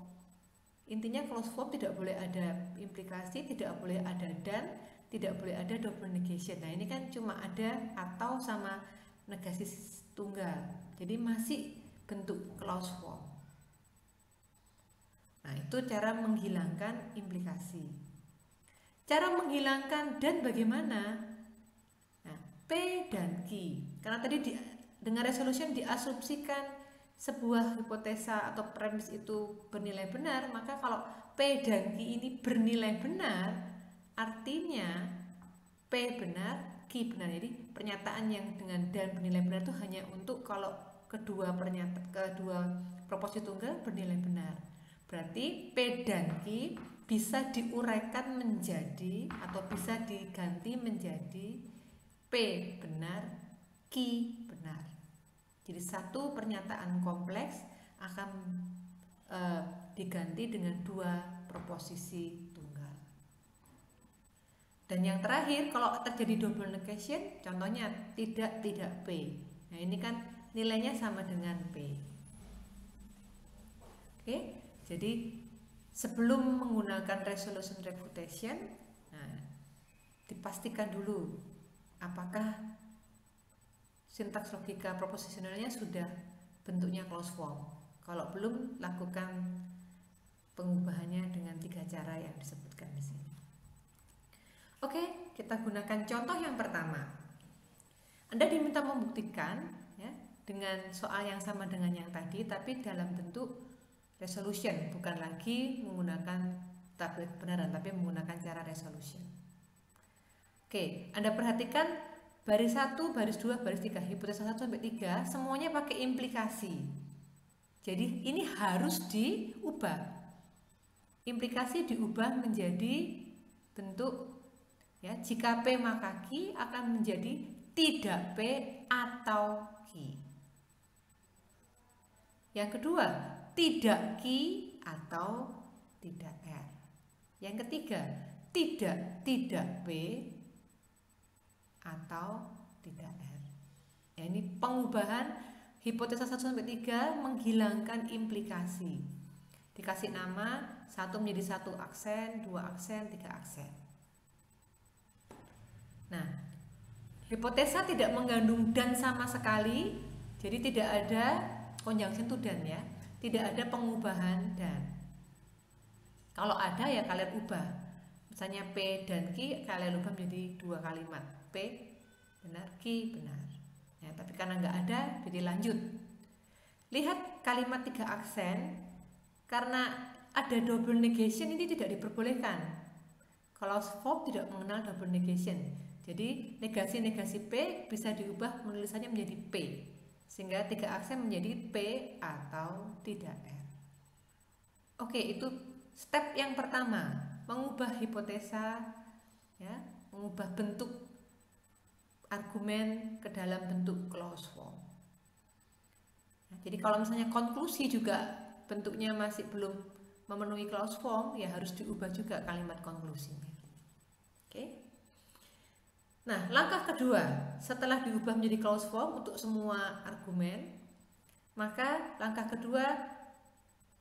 Intinya clause form tidak boleh ada implikasi, tidak boleh ada dan, tidak boleh ada double negation. Nah, ini kan cuma ada atau sama negasi tunggal. Jadi masih bentuk clause form. Nah, itu cara menghilangkan implikasi. Cara menghilangkan dan bagaimana? Nah, P dan Q. Karena tadi dengan resolution diasumsikan sebuah hipotesa atau premis itu bernilai benar, maka kalau P dan Q ini bernilai benar, artinya P benar, Q benar. Jadi pernyataan yang dengan dan bernilai benar itu hanya untuk kalau kedua proporsi tunggal bernilai benar. Berarti P dan Q bisa diuraikan menjadi atau bisa diganti menjadi P benar, Q benar. Jadi satu pernyataan kompleks akan diganti dengan dua proposisi tunggal. Dan yang terakhir, kalau terjadi double negation, contohnya tidak P. Nah, ini kan nilainya sama dengan P. Oke, jadi sebelum menggunakan resolution refutation, nah, dipastikan dulu apakah sintaks logika proposisionalnya sudah bentuknya clause form. Kalau belum, lakukan pengubahannya dengan 3 cara yang disebutkan di sini. Oke, kita gunakan contoh yang pertama. Anda diminta membuktikan ya, dengan soal yang sama dengan yang tadi, tapi dalam bentuk resolution, bukan lagi menggunakan tabel kebenaran, tapi menggunakan cara resolution. Oke, Anda perhatikan baris 1, baris 2, baris 3, hipotesa 1 sampai 3 semuanya pakai implikasi. Jadi ini harus diubah. Implikasi diubah menjadi bentuk ya, jika P maka Q akan menjadi tidak P atau Q. Yang kedua, tidak Q atau tidak R. Yang ketiga, tidak P atau tidak R. Ya, ini pengubahan hipotesa 1 sampai 3 menghilangkan implikasi. Dikasih nama 1 menjadi 1 aksen, 2 aksen, 3 aksen. Nah, hipotesa tidak mengandung dan sama sekali, jadi tidak ada conjunction to dan ya, tidak ada pengubahan dan. Kalau ada ya kalian ubah. Misalnya P dan Q kalian ubah menjadi 2 kalimat, P benar, Q benar. Ya, tapi karena nggak ada, jadi lanjut. Lihat kalimat 3 aksen, karena ada double negation ini tidak diperbolehkan. Clause form tidak mengenal double negation. Jadi negasi-negasi P bisa diubah penulisannya menjadi P, sehingga 3 aksen menjadi P atau tidak R. Oke, itu step yang pertama, mengubah hipotesa, ya, mengubah bentuk argumen ke dalam bentuk clause form. Nah, jadi kalau misalnya konklusi juga bentuknya masih belum memenuhi clause form, ya harus diubah juga kalimat konklusinya. Oke. Nah, langkah kedua, setelah diubah menjadi clause form untuk semua argumen, maka langkah kedua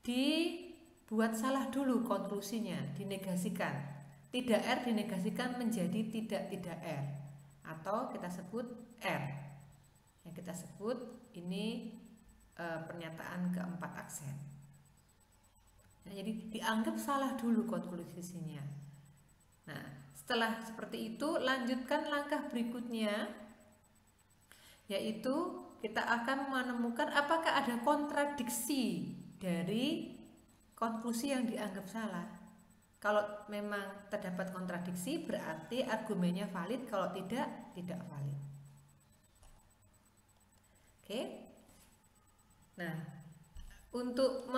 dibuat salah dulu konklusinya, dinegasikan. Tidak R dinegasikan menjadi tidak R, atau kita sebut R. Yang kita sebut ini pernyataan keempat aksen. Nah, jadi dianggap salah dulu konklusinya. Nah, setelah seperti itu, lanjutkan langkah berikutnya, yaitu kita akan menemukan apakah ada kontradiksi dari konklusi yang dianggap salah. Kalau memang terdapat kontradiksi, berarti argumennya valid. Kalau tidak, tidak valid. Oke. Nah, untuk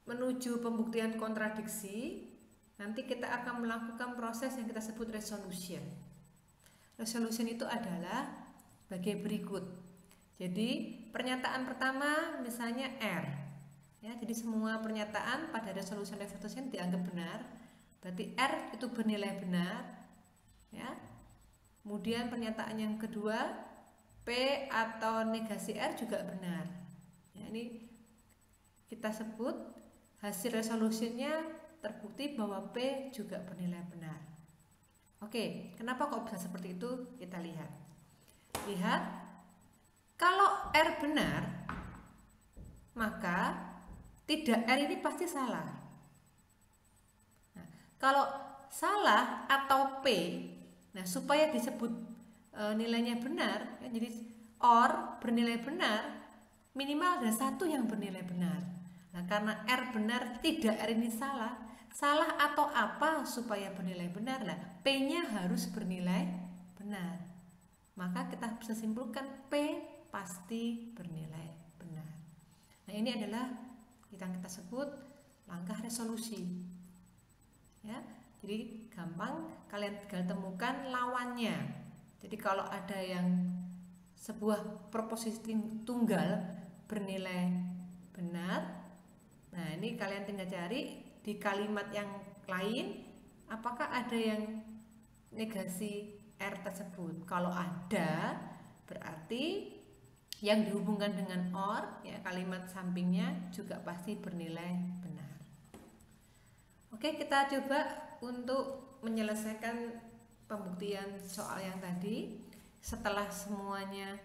menuju pembuktian kontradiksi, nanti kita akan melakukan proses yang kita sebut resolution. Resolution itu adalah bagai berikut. Jadi pernyataan pertama misalnya R, ya, jadi semua pernyataan pada resolution dianggap benar, berarti R itu bernilai benar, ya. Kemudian pernyataan yang kedua, P atau negasi R juga benar. Ya, ini kita sebut hasil resolusinya terbukti bahwa P juga bernilai benar. Oke, kenapa kok bisa seperti itu? Kita lihat. Lihat, kalau R benar, maka tidak R ini pasti salah. Nah, kalau salah atau P, nah supaya disebut nilainya benar, ya, jadi OR bernilai benar, minimal ada satu yang bernilai benar. Nah, karena R benar, tidak R ini salah. Salah atau apa supaya bernilai benar? Nah, P-nya harus bernilai benar. Maka kita bisa simpulkan P pasti bernilai benar. Nah, ini adalah yang kita sebut langkah resolusi. Ya, jadi gampang, kalian tinggal temukan lawannya. Jadi kalau ada yang sebuah proposisi tunggal bernilai benar, nah ini kalian tinggal cari di kalimat yang lain apakah ada yang negasi R tersebut. Kalau ada, berarti yang dihubungkan dengan OR, ya, kalimat sampingnya juga pasti bernilai benar. Oke, kita coba untuk menyelesaikan pembuktian soal yang tadi. Setelah semuanya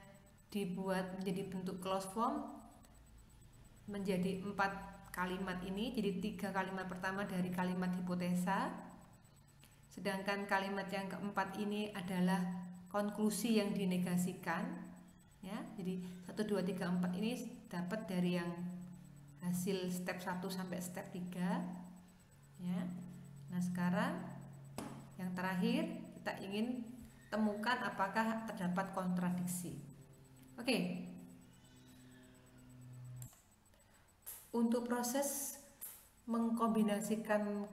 dibuat menjadi bentuk clause form menjadi 4 kalimat ini, jadi 3 kalimat pertama dari kalimat hipotesa, sedangkan kalimat yang keempat ini adalah konklusi yang dinegasikan, ya. Jadi 1, 2, 3, 4 ini dapat dari yang hasil step 1 sampai step 3, ya. Nah, sekarang yang terakhir kita ingin temukan apakah terdapat kontradiksi. Oke. Untuk proses mengkombinasikan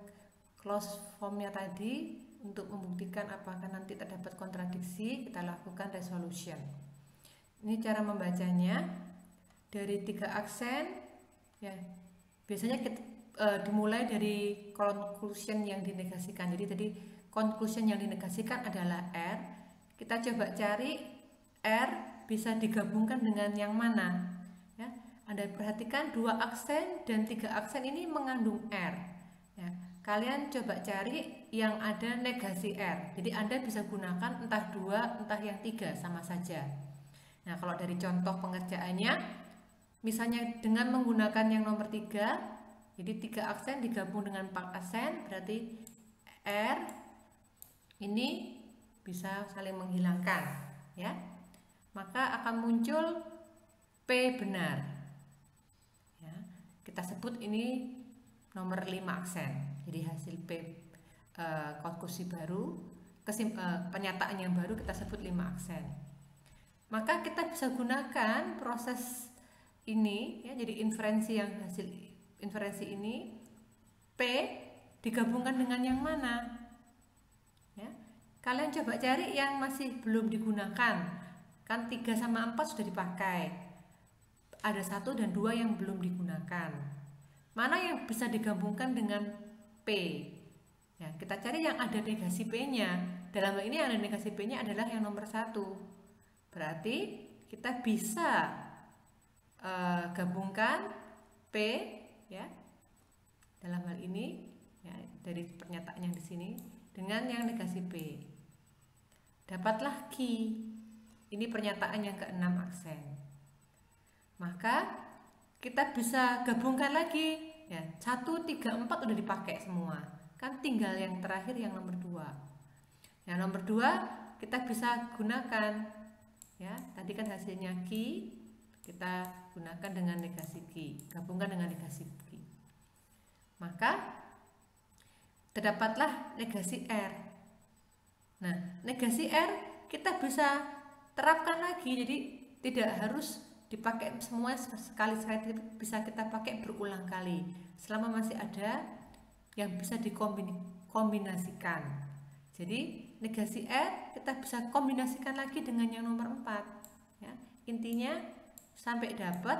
clause formnya tadi, untuk membuktikan apakah nanti terdapat kontradiksi, kita lakukan resolution. Ini cara membacanya dari 3 aksen, ya. Biasanya kita dimulai dari conclusion yang dinegasikan. Jadi tadi conclusion yang dinegasikan adalah R. Kita coba cari R bisa digabungkan dengan yang mana, ya. Anda perhatikan 2 aksen dan 3 aksen ini mengandung R, ya. Kalian coba cari yang ada negasi R. Jadi Anda bisa gunakan entah 2 entah yang 3, sama saja. Nah, kalau dari contoh pengerjaannya, misalnya dengan menggunakan yang nomor 3, jadi 3 aksen digabung dengan 4 aksen, berarti R ini bisa saling menghilangkan, ya. Maka akan muncul P benar. Kita sebut ini nomor 5 aksen. Jadi hasil P konklusi baru, pernyataan yang baru kita sebut 5 aksen. Maka kita bisa gunakan proses ini, ya, jadi inferensi yang hasil inferensi ini P digabungkan dengan yang mana, ya. Kalian coba cari yang masih belum digunakan. Kan 3 sama 4 sudah dipakai. Ada 1 dan 2 yang belum digunakan. Mana yang bisa digabungkan dengan P? Ya, kita cari yang ada negasi P-nya. Dalam hal ini yang ada negasi P-nya adalah yang nomor 1. Berarti kita bisa gabungkan P, ya, dalam hal ini, ya, dari pernyataan yang di sini dengan yang negasi P. Dapatlah Q. Ini pernyataan yang ke-6 aksen. Maka kita bisa gabungkan lagi, ya, 1, 3, 4 udah dipakai semua. Kan tinggal yang terakhir yang nomor 2. Yang nomor 2 kita bisa gunakan, ya, tadi kan hasilnya Q, kita gunakan dengan negasi Q, gabungkan dengan negasi Q. Maka terdapatlah negasi R. Nah, negasi R kita bisa terapkan lagi, jadi tidak harus dipakai semua sekali-sekali, bisa kita pakai berulang kali selama masih ada yang bisa dikombinasikan. Jadi negasi R kita bisa kombinasikan lagi dengan yang nomor 4, ya. Intinya sampai dapat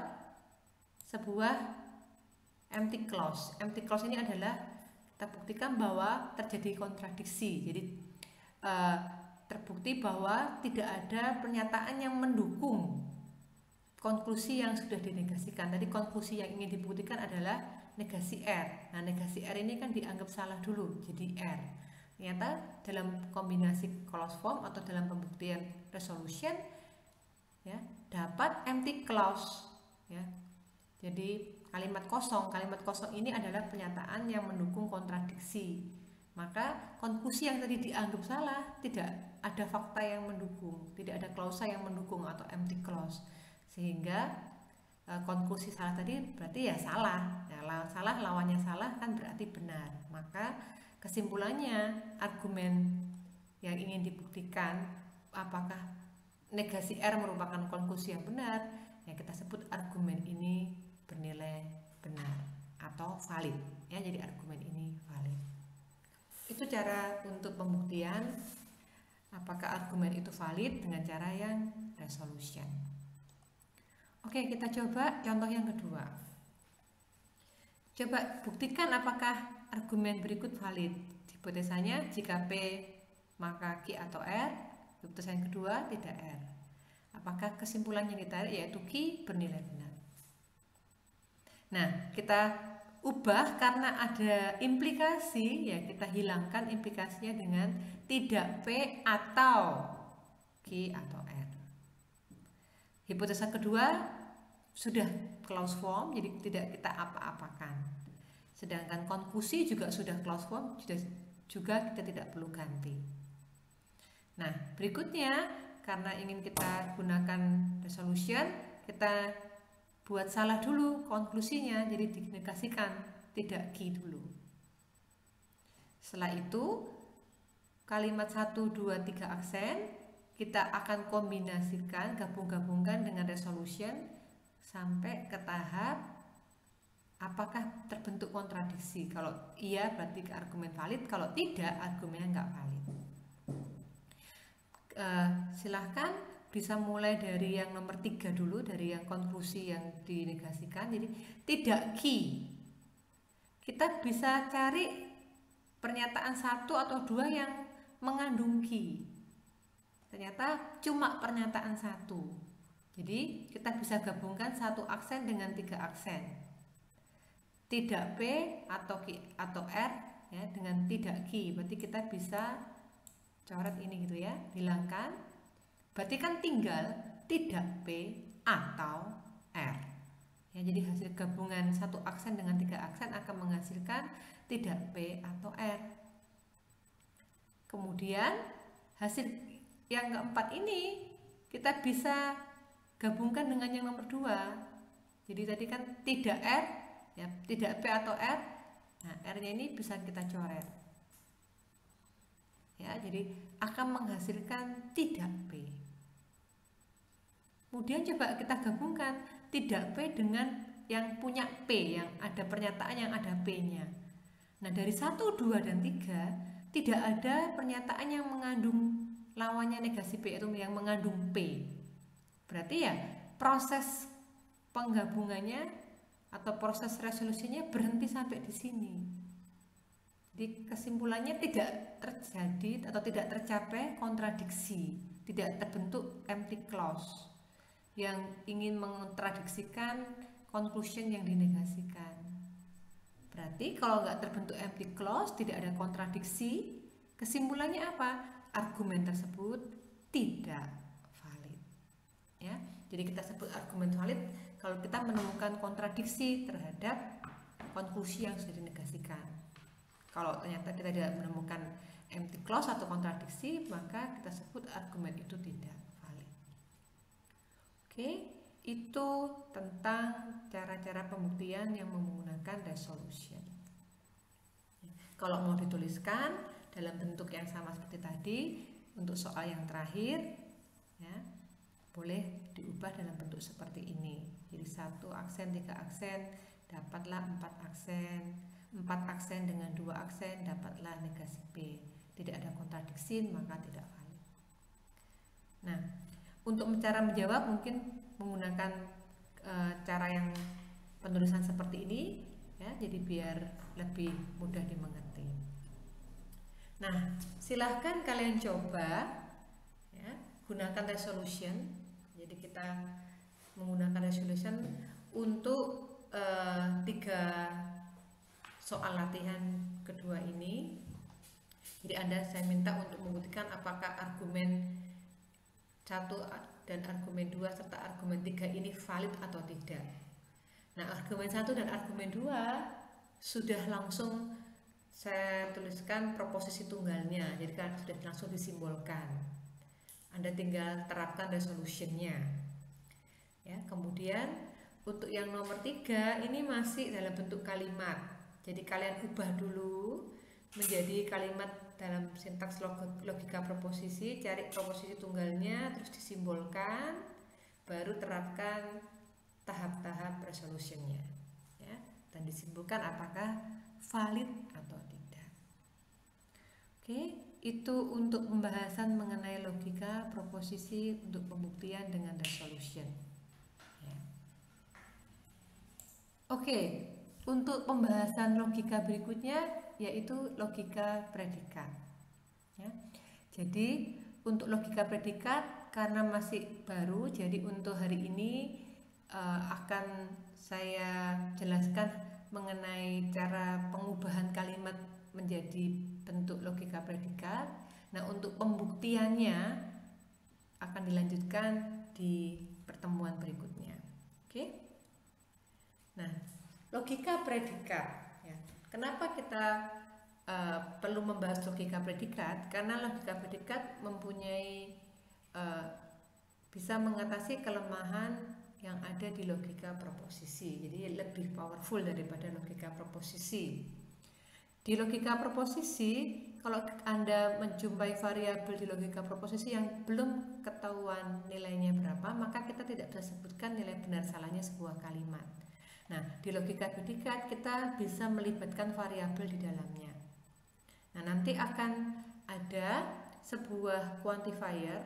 sebuah empty clause. Empty clause ini adalah kita buktikan bahwa terjadi kontradiksi. Jadi terbukti bahwa tidak ada pernyataan yang mendukung konklusi yang sudah dinegasikan. Tadi konklusi yang ingin dibuktikan adalah negasi R. Nah, negasi R ini kan dianggap salah dulu, jadi R. Ternyata dalam kombinasi clause form atau dalam pembuktian resolution, ya, dapat empty clause, ya. Jadi kalimat kosong ini adalah pernyataan yang mendukung kontradiksi. Maka konklusi yang tadi dianggap salah, tidak ada fakta yang mendukung, tidak ada klausa yang mendukung atau empty clause. Sehingga konklusi salah tadi berarti ya salah. Ya, salah lawannya salah kan berarti benar. Maka kesimpulannya argumen yang ingin dibuktikan apakah negasi R merupakan konklusi yang benar, yang kita sebut argumen ini bernilai benar atau valid, ya. Jadi argumen ini valid. Itu cara untuk pembuktian apakah argumen itu valid dengan cara yang resolution. Oke, kita coba contoh yang kedua. Coba buktikan apakah argumen berikut valid. Hipotesanya jika P maka Q atau R. Hipotesa yang kedua tidak R. Apakah kesimpulan yang ditarik yaitu Q bernilai benar. Nah, kita ubah karena ada implikasi, ya, kita hilangkan implikasinya dengan tidak P atau Q atau R. Hipotesa kedua sudah clause form, jadi tidak kita apa-apakan. Sedangkan konklusi juga sudah clause form, juga kita tidak perlu ganti. Nah, berikutnya karena ingin kita gunakan resolution, kita buat salah dulu konklusinya, jadi dinegasikan tidak Q dulu. Setelah itu kalimat 1, 2, 3 aksen kita akan kombinasikan, gabung-gabungkan dengan resolution sampai ke tahap apakah terbentuk kontradiksi. Kalau iya berarti argumen valid, kalau tidak argumennya nggak valid. Silahkan bisa mulai dari yang nomor 3 dulu, dari yang konklusi yang dinegasikan. Jadi tidak Q. Kita bisa cari pernyataan 1 atau 2 yang mengandung Q. Ternyata cuma pernyataan 1. Jadi kita bisa gabungkan 1 aksen dengan 3 aksen. Tidak P atau Q atau R, ya, dengan tidak Q. Berarti kita bisa coret ini gitu, ya, hilangkan. Berarti kan tinggal tidak P atau R. Ya, jadi hasil gabungan 1 aksen dengan 3 aksen akan menghasilkan tidak P atau R. Kemudian hasil yang keempat ini kita bisa gabungkan dengan yang nomor 2. Jadi tadi kan tidak R, ya, tidak P atau R. Nah, R-nya ini bisa kita coret. Ya, jadi akan menghasilkan tidak P. Kemudian coba kita gabungkan tidak P dengan yang punya P, yang ada pernyataan yang ada P-nya. Nah, dari 1, 2, dan 3 tidak ada pernyataan yang mengandung lawannya negasi P, itu yang mengandung P. Berarti ya proses penggabungannya atau proses resolusinya berhenti sampai di sini. Jadi kesimpulannya tidak terjadi atau tidak tercapai kontradiksi, tidak terbentuk empty clause yang ingin mengontradiksikan conclusion yang dinegasikan. Berarti kalau nggak terbentuk empty clause, tidak ada kontradiksi, kesimpulannya apa? Argumen tersebut tidak valid. Ya, jadi kita sebut argumen valid kalau kita menemukan kontradiksi terhadap konklusi yang sudah dinegasikan. Kalau ternyata kita tidak menemukan empty clause atau kontradiksi, maka kita sebut argumen itu tidak valid. Oke, itu tentang cara-cara pembuktian yang menggunakan resolution. Kalau mau dituliskan dalam bentuk yang sama seperti tadi, untuk soal yang terakhir, ya, boleh diubah dalam bentuk seperti ini. Jadi 1 aksen, 3 aksen, dapatlah 4 aksen. 4 aksen dengan 2 aksen dapatlah negasi P. Tidak ada kontradiksi, maka tidak valid. Nah, untuk cara menjawab mungkin menggunakan cara yang penulisan seperti ini, ya, jadi biar lebih mudah dimengerti. Nah, silahkan kalian coba, ya, gunakan resolution. Jadi kita menggunakan resolution untuk 3 soal latihan kedua ini. Jadi saya minta untuk membuktikan apakah argumen 1 dan argumen 2 serta argumen 3 ini valid atau tidak. Nah, argumen 1 dan argumen 2 sudah langsung saya tuliskan proposisi tunggalnya, jadi kan sudah langsung disimbolkan. Anda tinggal terapkan resolutionnya. Ya, kemudian untuk yang nomor 3 ini masih dalam bentuk kalimat. Jadi kalian ubah dulu menjadi kalimat dalam sintaks logika proposisi, cari proposisi tunggalnya, terus disimbolkan, baru terapkan tahap-tahap resolutionnya, ya, dan disimpulkan apakah valid atau tidak. Oke, itu untuk pembahasan mengenai logika proposisi untuk pembuktian dengan resolution. Ya. Oke. Untuk pembahasan logika berikutnya yaitu logika predikat. Ya. Jadi untuk logika predikat karena masih baru, jadi untuk hari ini akan saya jelaskan mengenai cara pengubahan kalimat menjadi bentuk logika predikat. Nah, untuk pembuktiannya akan dilanjutkan di pertemuan berikutnya. Oke. Nah, logika predikat, ya. Kenapa kita perlu membahas logika predikat? Karena logika predikat mempunyai bisa mengatasi kelemahan yang ada di logika proposisi. Jadi lebih powerful daripada logika proposisi. Di logika proposisi, kalau Anda menjumpai variabel di logika proposisi yang belum ketahuan nilainya berapa, maka kita tidak bisa sebutkan nilai benar salahnya sebuah kalimat. Nah, di logika predikat kita bisa melibatkan variabel di dalamnya. Nah, nanti akan ada sebuah quantifier,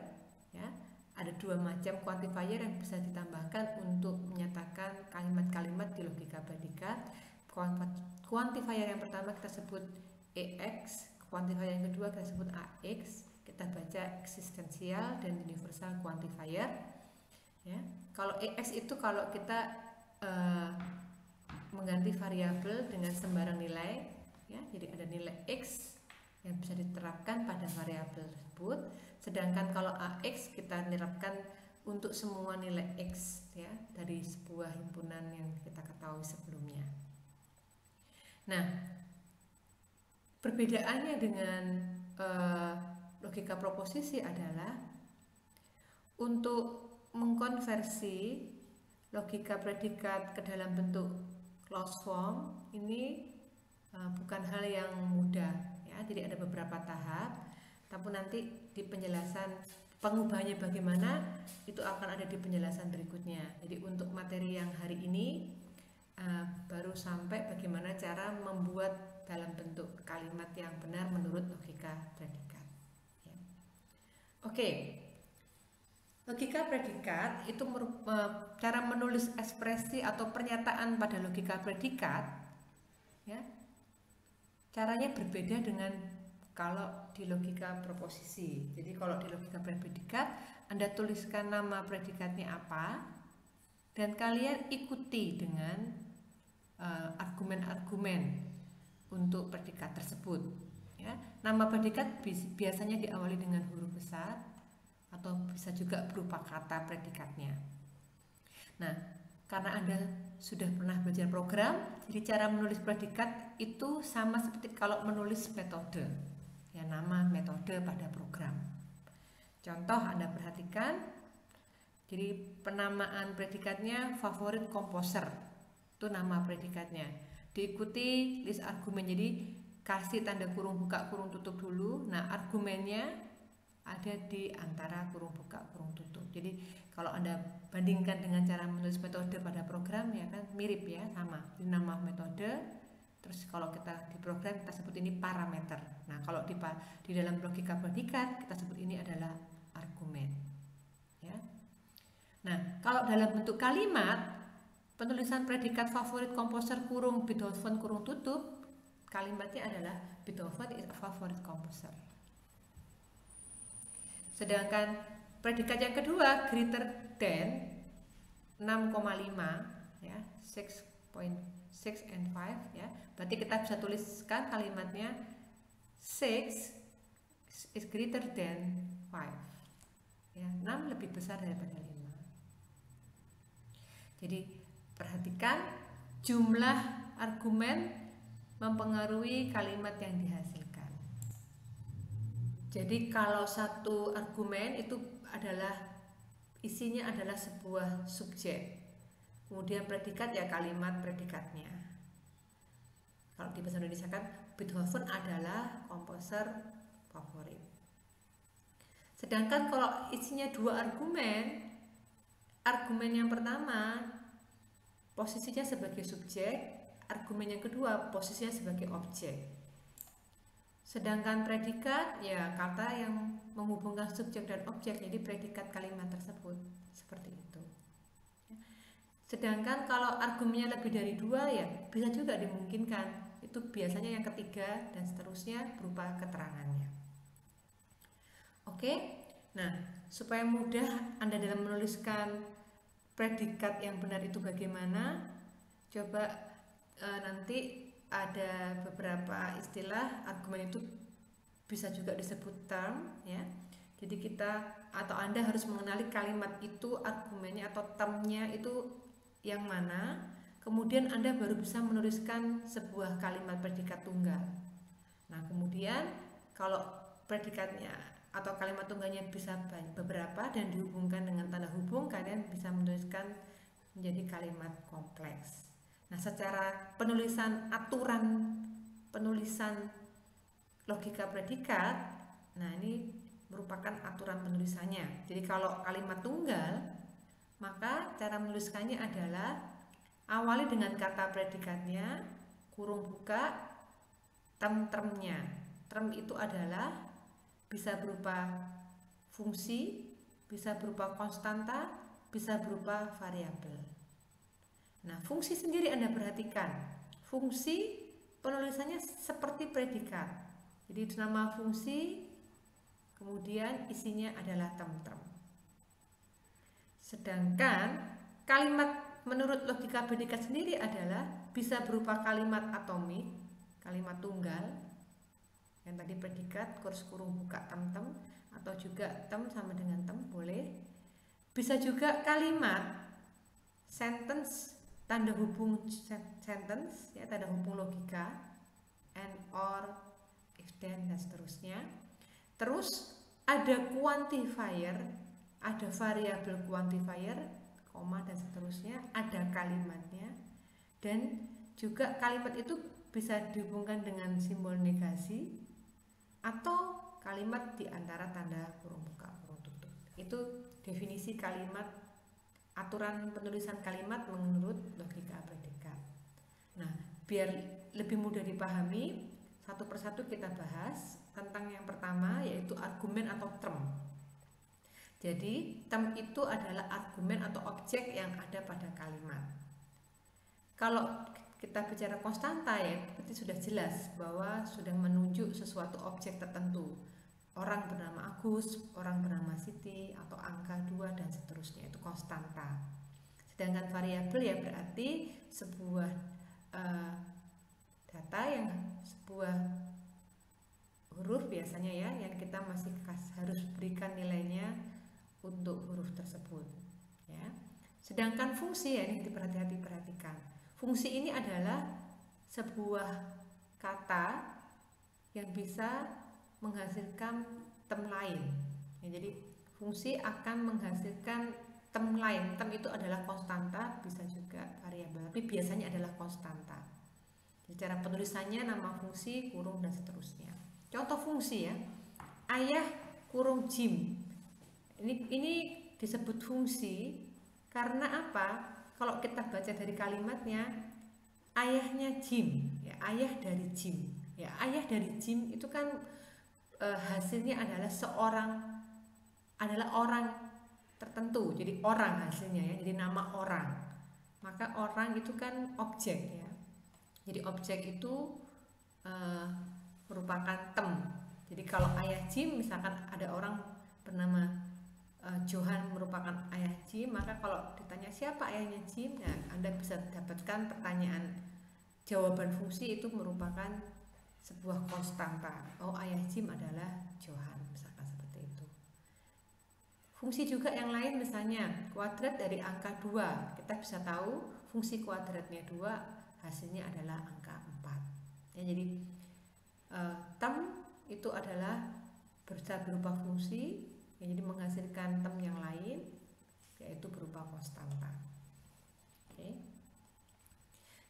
ya. Ada 2 macam quantifier yang bisa ditambahkan untuk menyatakan kalimat-kalimat di logika predikat. Quantifier yang pertama kita sebut EX, quantifier yang kedua kita sebut AX. Kita baca eksistensial dan universal quantifier. Ya. Kalau EX itu kalau kita mengganti variabel dengan sembarang nilai, ya, jadi ada nilai X yang bisa diterapkan pada variabel tersebut. Sedangkan kalau AX kita terapkan untuk semua nilai X, ya, dari sebuah himpunan yang kita ketahui sebelumnya. Nah, perbedaannya dengan logika proposisi adalah untuk mengkonversi logika predikat ke dalam bentuk clause form ini bukan hal yang mudah, ya. Jadi ada beberapa tahap, tapi nanti di penjelasan pengubahannya bagaimana itu akan ada di penjelasan berikutnya. Jadi untuk materi yang hari ini baru sampai bagaimana cara membuat dalam bentuk kalimat yang benar menurut logika predikat, ya. Oke. Logika predikat itu cara menulis ekspresi atau pernyataan pada logika predikat, ya, caranya berbeda dengan kalau di logika proposisi. Jadi kalau di logika predikat, Anda tuliskan nama predikatnya apa, dan kalian ikuti dengan argumen-argumen untuk predikat tersebut. Ya, nama predikat biasanya diawali dengan huruf besar atau bisa juga berupa kata predikatnya. Nah, karena Anda sudah pernah belajar program, jadi cara menulis predikat itu sama seperti kalau menulis metode, ya, nama metode pada program. Contoh Anda perhatikan, jadi penamaan predikatnya favorit komposer, itu nama predikatnya. Diikuti list argumen, jadi kasih tanda kurung buka kurung tutup dulu. Nah, argumennya ada di antara kurung buka kurung tutup. Jadi kalau Anda bandingkan dengan cara menulis metode pada program, ya kan mirip, ya, sama. Jadi nama metode, terus kalau kita di program kita sebut ini parameter. Nah, kalau di dalam logika predikat kita sebut ini adalah argumen, ya. Nah, kalau dalam bentuk kalimat, penulisan predikat favorit komposer kurung Beethoven kurung tutup, kalimatnya adalah Beethoven is a favorite composer. Sedangkan predikat yang kedua greater than 6,5, ya, 6.6 and 5, ya. Berarti kita bisa tuliskan kalimatnya 6 is greater than 5. Ya, 6 lebih besar daripada 5. Jadi perhatikan jumlah argumen mempengaruhi kalimat yang dihasilkan. Jadi kalau satu argumen itu adalah isinya adalah sebuah subjek, kemudian predikat, ya, kalimat predikatnya. Kalau di bahasa Indonesia kan Beethoven adalah komposer favorit. Sedangkan kalau isinya dua argumen, argumen yang pertama posisinya sebagai subjek, argumen yang kedua posisinya sebagai objek. Sedangkan predikat, ya, kata yang menghubungkan subjek dan objek, jadi predikat kalimat tersebut, seperti itu. Sedangkan kalau argumennya lebih dari dua, ya bisa juga dimungkinkan, itu biasanya yang ketiga dan seterusnya berupa keterangannya. Oke, nah, supaya mudah Anda dalam menuliskan predikat yang benar itu bagaimana, coba nanti ada beberapa istilah argumen itu bisa juga disebut term, ya. Jadi kita atau Anda harus mengenali kalimat itu argumennya atau termnya itu yang mana, kemudian Anda baru bisa menuliskan sebuah kalimat predikat tunggal. Nah, kemudian kalau predikatnya atau kalimat tunggalnya bisa beberapa dan dihubungkan dengan tanda hubung, kalian bisa menuliskan menjadi kalimat kompleks. Nah, secara penulisan, aturan penulisan logika predikat, nah ini merupakan aturan penulisannya. Jadi kalau kalimat tunggal, maka cara menuliskannya adalah awali dengan kata predikatnya, kurung buka, term-termnya. Term itu adalah bisa berupa fungsi, bisa berupa konstanta, bisa berupa variabel. Nah, fungsi sendiri Anda perhatikan. Fungsi penulisannya seperti predikat. Jadi itu nama fungsi, kemudian isinya adalah term-term. Sedangkan kalimat menurut logika predikat sendiri adalah bisa berupa kalimat atomik, kalimat tunggal, yang tadi predikat, kurus kurung buka term-term, atau juga term sama dengan term, boleh. Bisa juga kalimat sentence, tanda hubung sentence, ya, tanda hubung logika, and, or, if then, dan seterusnya. Terus ada quantifier, ada variabel quantifier, koma, dan seterusnya, ada kalimatnya. Dan juga kalimat itu bisa dihubungkan dengan simbol negasi atau kalimat di antara tanda kurung buka kurung tutup. Itu definisi kalimat, aturan penulisan kalimat menurut logika predikat. Nah, biar lebih mudah dipahami, satu persatu kita bahas tentang yang pertama, yaitu argumen atau term. Jadi term itu adalah argumen atau objek yang ada pada kalimat. Kalau kita bicara konstanta ya berarti sudah jelas bahwa sudah menunjuk sesuatu objek tertentu. Orang bernama Agus, orang bernama Siti, atau angka 2 dan seterusnya, itu konstanta. Sedangkan variabel ya berarti sebuah data yang sebuah huruf biasanya ya yang kita masih harus berikan nilainya untuk huruf tersebut ya. Sedangkan fungsi ya ini diperhatikan. Fungsi ini adalah sebuah kata yang bisa menghasilkan term lain ya, jadi fungsi akan menghasilkan term lain. Term itu adalah konstanta, bisa juga variabel, tapi biasanya adalah konstanta. Jadi cara penulisannya nama fungsi, kurung dan seterusnya. Contoh fungsi ya, ayah kurung Jim. Ini disebut fungsi karena apa? Kalau kita baca dari kalimatnya, ayahnya Jim, ya, ayah dari Jim. Ya, ayah dari Jim itu kan hasilnya adalah orang tertentu, jadi orang hasilnya ya, jadi nama orang. Maka orang itu kan objek ya. Jadi objek itu merupakan term. Jadi kalau ayah Jim, misalkan ada orang bernama Johan merupakan ayah Jim, maka kalau ditanya siapa ayahnya Jim, nah Anda bisa dapatkan pertanyaan jawaban fungsi itu merupakan sebuah konstanta. Oh, ayah Jim adalah Johan, misalkan seperti itu. Fungsi juga yang lain misalnya kuadrat dari angka 2. Kita bisa tahu fungsi kuadratnya 2 hasilnya adalah angka 4. Ya, jadi term itu adalah berupa fungsi yang jadi menghasilkan term yang lain yaitu berupa konstanta. Oke.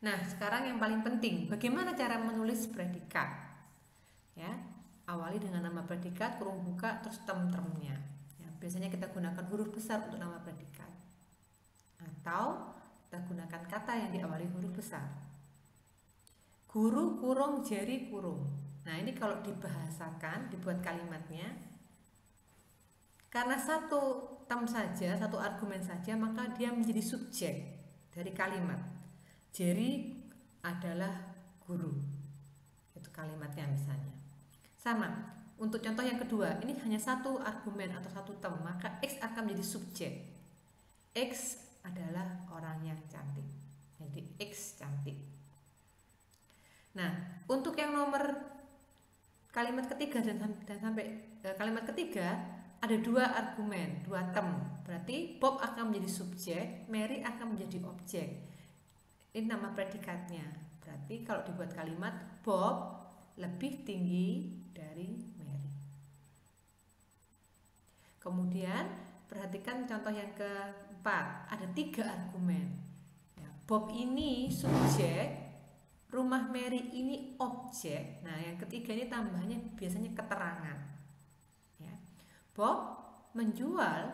Nah, sekarang yang paling penting, bagaimana cara menulis predikat? Ya, awali dengan nama predikat, kurung buka, terus term-termnya. Ya, biasanya kita gunakan huruf besar untuk nama predikat, atau kita gunakan kata yang diawali huruf besar. Guru kurung jari kurung. Nah, ini kalau dibahasakan, dibuat kalimatnya, karena satu term saja, satu argumen saja, maka dia menjadi subjek dari kalimat. Jari adalah guru. Itu kalimatnya misalnya. Sama, untuk contoh yang kedua, ini hanya satu argumen atau satu term, maka X akan menjadi subjek. X adalah orang yang cantik. Jadi X cantik. Nah, untuk yang nomor kalimat ketiga dan sampai kalimat ketiga ada 2 argumen, 2 term. Berarti Bob akan menjadi subjek, Mary akan menjadi objek. Ini nama predikatnya. Berarti kalau dibuat kalimat, Bob lebih tinggi dari Mary. Kemudian perhatikan contoh yang keempat, ada 3 argumen. Ya, Bob ini subjek, rumah Mary ini objek. Nah, yang ketiga ini tambahannya biasanya keterangan. Ya. Bob menjual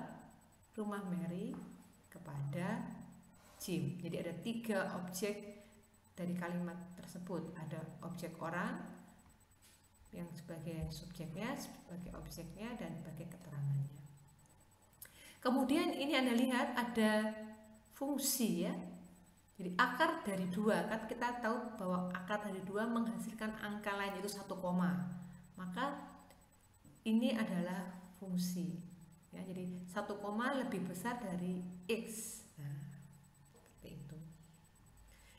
rumah Mary kepada Jim. Jadi ada 3 objek dari kalimat tersebut. Ada objek orang yang sebagai subjeknya, sebagai objeknya, dan sebagai keterangannya. Kemudian ini Anda lihat ada fungsi ya. Jadi akar dari 2, kan kita tahu bahwa akar dari 2 menghasilkan angka lain yaitu 1 koma. Maka ini adalah fungsi. Ya, jadi 1 koma lebih besar dari X. Nah, seperti itu.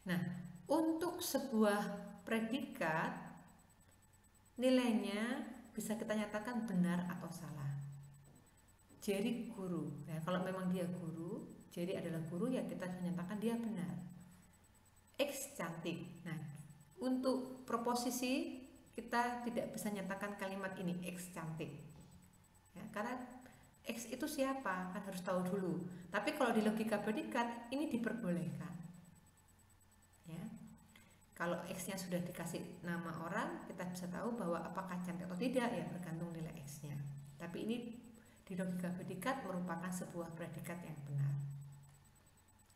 Nah, untuk sebuah predikat nilainya bisa kita nyatakan benar atau salah. Jerry guru. Nah, kalau memang dia guru, Jerry adalah guru, ya kita menyatakan dia benar. X cantik. Nah, untuk proposisi kita tidak bisa nyatakan kalimat ini X cantik. Ya, karena X itu siapa? Kan harus tahu dulu. Tapi kalau di logika predikat ini diperbolehkan. Ya. Kalau X-nya sudah dikasih nama orang, kita bisa tahu bahwa apakah cantik atau tidak, ya bergantung nilai X-nya. Tapi ini di logika predikat merupakan sebuah predikat yang benar.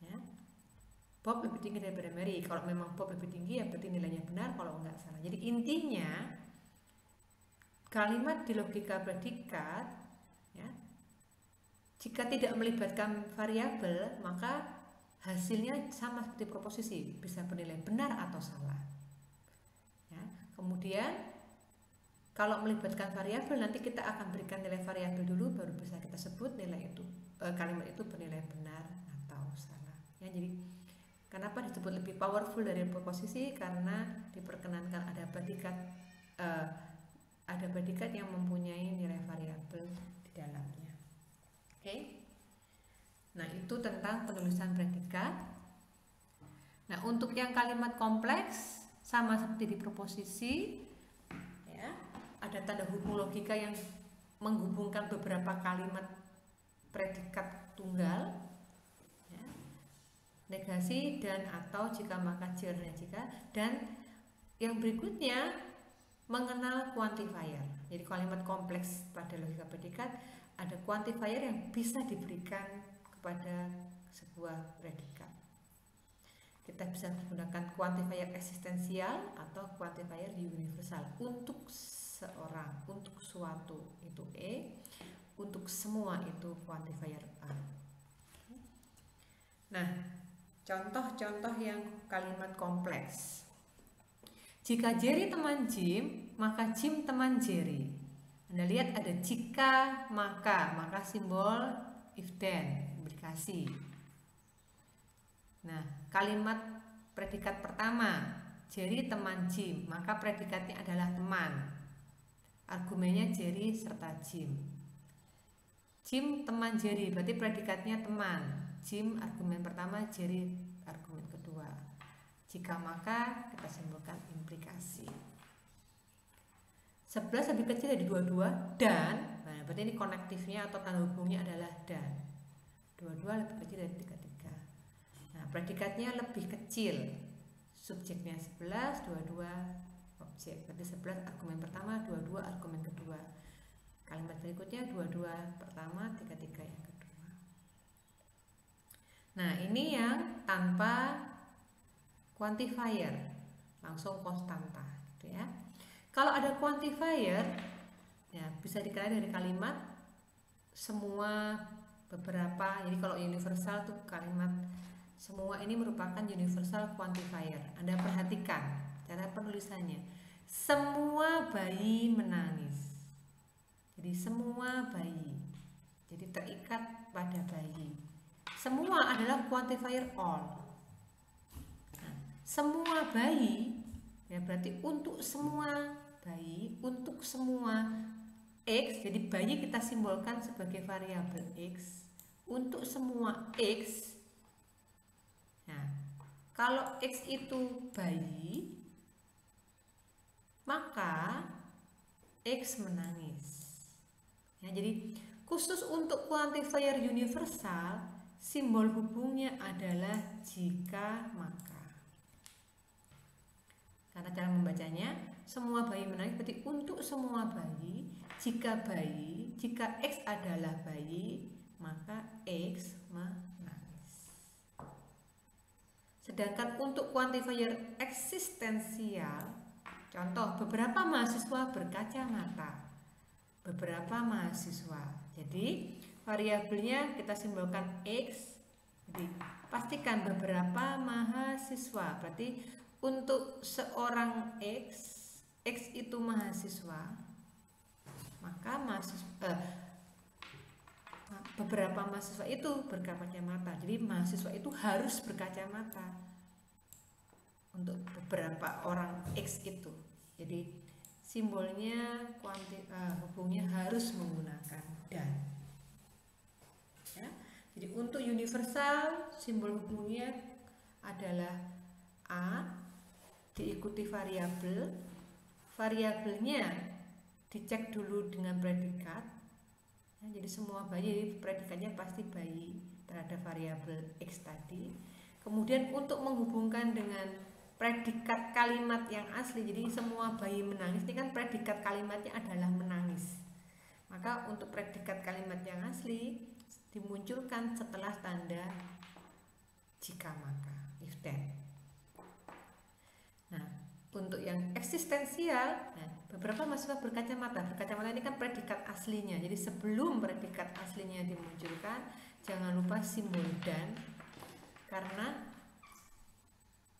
Ya. Bob lebih tinggi daripada Mary. Kalau memang Bob lebih tinggi, ya berarti nilainya benar, kalau enggak salah. Jadi intinya kalimat di logika predikat ya Jika tidak melibatkan variabel, maka hasilnya sama seperti proposisi, bisa bernilai benar atau salah. Ya. Kemudian kalau melibatkan variabel, nanti kita akan berikan nilai variabel dulu, baru bisa kita sebut nilai itu, kalimat itu bernilai benar atau salah. Ya, jadi kenapa disebut lebih powerful dari proposisi? Karena diperkenankan ada predikat yang mempunyai nilai variabel di dalamnya. Oke. Nah, itu tentang penulisan predikat. Nah, untuk yang kalimat kompleks sama seperti di proposisi, ya, ada tanda hubung logika yang menghubungkan beberapa kalimat predikat tunggal, ya, negasi dan atau jika maka jika dan jika. Dan yang berikutnya mengenal quantifier. Jadi kalimat kompleks pada logika predikat ada quantifier yang bisa diberikan pada sebuah predikat. Kita bisa menggunakan quantifier eksistensial atau quantifier universal. Untuk seorang, untuk suatu itu E, untuk semua itu quantifier A. Nah, contoh-contoh yang kalimat kompleks. Jika Jerry teman Jim, maka Jim teman Jerry. Anda lihat ada jika, maka simbol if then. Kasih. Nah, kalimat predikat pertama, Jerry teman Jim, maka predikatnya adalah teman. Argumennya Jerry serta Jim. Jim teman Jerry, berarti predikatnya teman. Jim argumen pertama, Jerry argumen kedua. Jika maka kita simpulkan implikasi. 11 lebih kecil dari 22 dan, nah berarti ini konektifnya atau tanda hubungnya adalah dan. 22 lebih kecil dari 33. Nah, predikatnya lebih kecil. Subjeknya 11, 22 objek. Berarti 11 argumen pertama, 22 argumen kedua. Kalimat berikutnya 22 pertama, 33 yang kedua. Nah, ini yang tanpa quantifier, langsung konstanta, gitu ya. Kalau ada quantifier, ya bisa dikalikan dari kalimat semua beberapa. Jadi kalau universal tuh kalimat semua ini merupakan universal quantifier. Anda perhatikan cara penulisannya. Semua bayi menangis. Jadi semua bayi. Jadi terikat pada bayi. Semua adalah quantifier all. Nah, semua bayi ya berarti untuk semua bayi, untuk semua X. Jadi bayi kita simbolkan sebagai variabel X. Untuk semua X, nah kalau X itu bayi, maka X menangis. Ya, jadi khusus untuk quantifier universal, simbol hubungnya adalah jika maka. Karena cara membacanya, semua bayi menangis berarti untuk semua bayi, jika X adalah bayi, maka X menangis. Sedangkan untuk quantifier eksistensial, contoh beberapa mahasiswa berkacamata. Beberapa mahasiswa. Jadi variabelnya kita simbolkan X. Jadi pastikan beberapa mahasiswa. Berarti untuk seorang X itu mahasiswa, maka beberapa mahasiswa itu berkacamata. Jadi mahasiswa itu harus berkacamata untuk beberapa orang X itu. Jadi simbolnya hubungnya harus menggunakan dan. Ya. Jadi untuk universal simbol hubungnya adalah A diikuti variabel. Variabelnya dicek dulu dengan predikat. Ya, jadi semua bayi, predikatnya pasti bayi terhadap variabel X tadi. Kemudian untuk menghubungkan dengan predikat kalimat yang asli, jadi semua bayi menangis, ini kan predikat kalimatnya adalah menangis. Maka untuk predikat kalimat yang asli dimunculkan setelah tanda jika maka, if then. Nah, untuk yang eksistensial, beberapa mahasiswa berkacamata. Berkacamata ini kan predikat aslinya. Jadi sebelum predikat aslinya dimunculkan, jangan lupa simbol dan, karena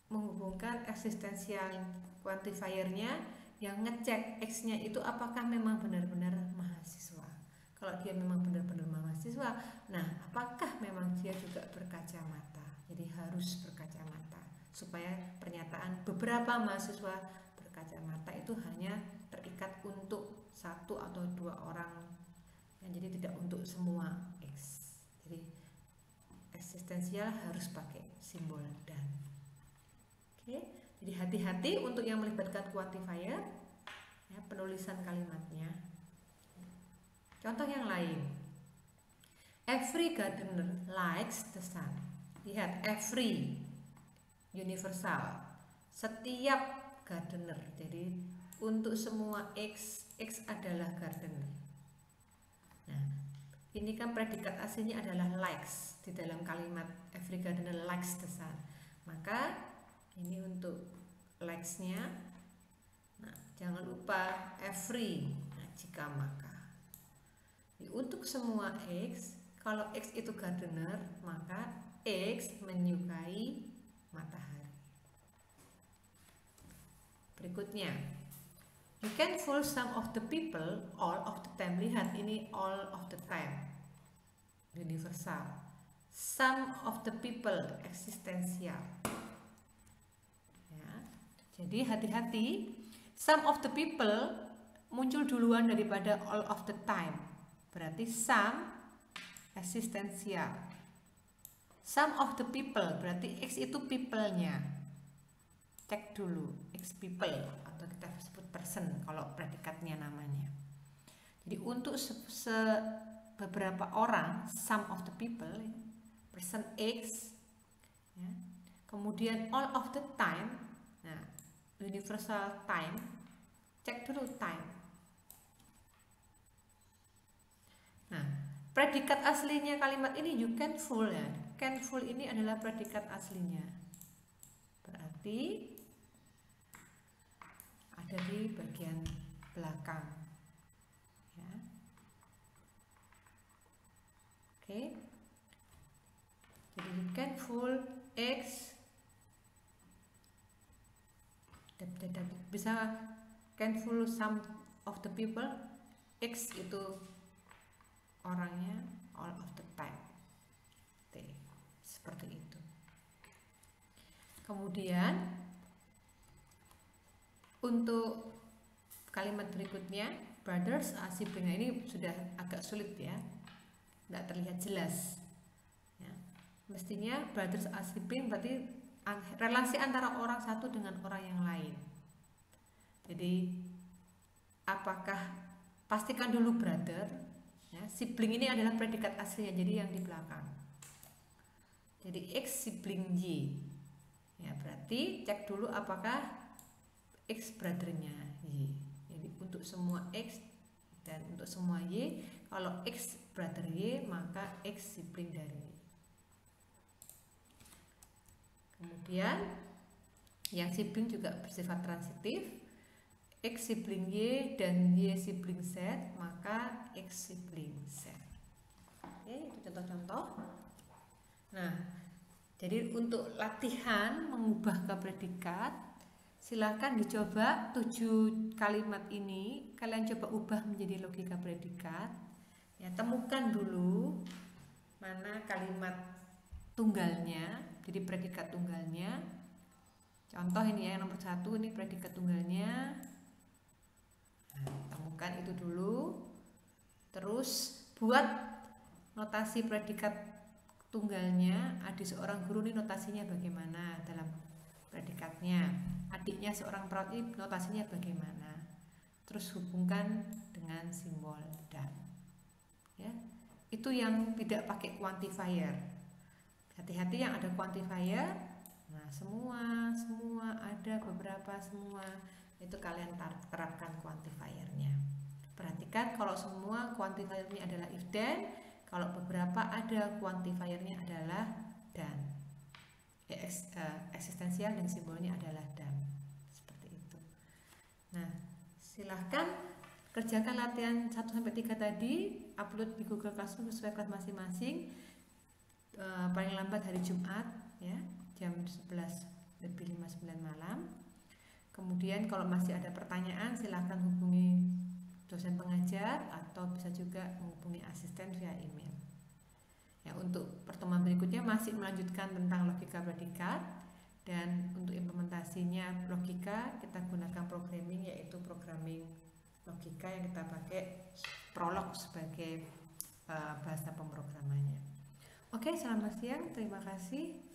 menghubungkan eksistensial quantifiernya yang ngecek X-nya itu apakah memang benar-benar mahasiswa. Kalau dia memang benar-benar mahasiswa, nah apakah memang dia juga berkacamata. Jadi harus berkacamata supaya pernyataan beberapa mahasiswa berkacamata itu hanya terikat untuk satu atau dua orang, jadi tidak untuk semua X. Jadi eksistensial harus pakai simbol dan. Oke, jadi hati-hati untuk yang melibatkan quantifier ya, penulisan kalimatnya. Contoh yang lain, every gardener likes the sun. Lihat, every universal, setiap gardener. Jadi untuk semua X adalah gardener. Nah, ini kan predikat aslinya adalah likes di dalam kalimat every gardener likes the sun. Maka ini untuk likes-nya. Nah, jangan lupa every, nah, jika maka. Jadi, untuk semua X, kalau X itu gardener, maka X menyukai matahari. Berikutnya, you can fool some of the people all of the time. Lihat, ini all of the time, universal. Some of the people, eksistensial. Ya, jadi hati-hati, some of the people muncul duluan daripada all of the time. Berarti some eksistensial. Some of the people berarti X itu people-nya. Cek dulu X people atau kita sebut person kalau predikatnya namanya. Jadi untuk beberapa orang, some of the people, person X ya. Kemudian all of the time, nah universal time, cek dulu time. Nah, predikat aslinya kalimat ini you can fool ya. Can fool ini adalah predikat aslinya. Berarti ada di bagian belakang. Ya. Oke. Jadi you can fool X. Bisa can fool some of the people. X itu orangnya all of the time. Seperti itu. Kemudian untuk kalimat berikutnya, brothers are sibling. Nah, ini sudah agak sulit ya, tidak terlihat jelas ya. Mestinya brothers are sibling berarti relasi antara orang satu dengan orang yang lain. Jadi apakah, pastikan dulu brother ya, sibling ini adalah predikat aslinya, jadi yang di belakang. Jadi X sibling Y ya, berarti cek dulu apakah X brothernya Y. Jadi untuk semua X dan untuk semua Y, kalau X brother Y maka X sibling dari Y. Kemudian yang sibling juga bersifat transitif, X sibling Y dan Y sibling Z, maka X sibling Z. Oke, itu contoh-contoh. Nah, jadi untuk latihan mengubah ke predikat, silakan dicoba 7 kalimat ini, kalian coba ubah menjadi logika predikat. Ya, temukan dulu mana kalimat tunggalnya, jadi predikat tunggalnya. Contoh ini ya, nomor 1 ini predikat tunggalnya. Nah, temukan itu dulu. Terus buat notasi predikat tunggalnya. Adik seorang guru ini notasinya bagaimana dalam predikatnya, adiknya seorang perawat ini notasinya bagaimana, terus hubungkan dengan simbol dan ya, itu yang tidak pakai quantifier. Hati-hati yang ada quantifier. Nah, semua ada beberapa, semua itu kalian terapkan quantifiernya. Perhatikan kalau semua quantifiernya adalah if then, kalau beberapa ada quantifiernya adalah dan, eksistensial dan simbolnya adalah dan, seperti itu. Nah, silahkan kerjakan latihan 1-3 tadi, upload di Google Classroom sesuai kelas masing-masing. paling lambat hari Jumat ya, jam 11:59 malam. Kemudian kalau masih ada pertanyaan silahkan hubungi dosen pengajar atau bisa juga menghubungi asisten via email. Ya, untuk pertemuan berikutnya masih melanjutkan tentang logika predikat, dan untuk implementasinya logika kita gunakan programming, yaitu programming logika yang kita pakai Prolog sebagai bahasa pemrogramannya. Oke, selamat siang, terima kasih.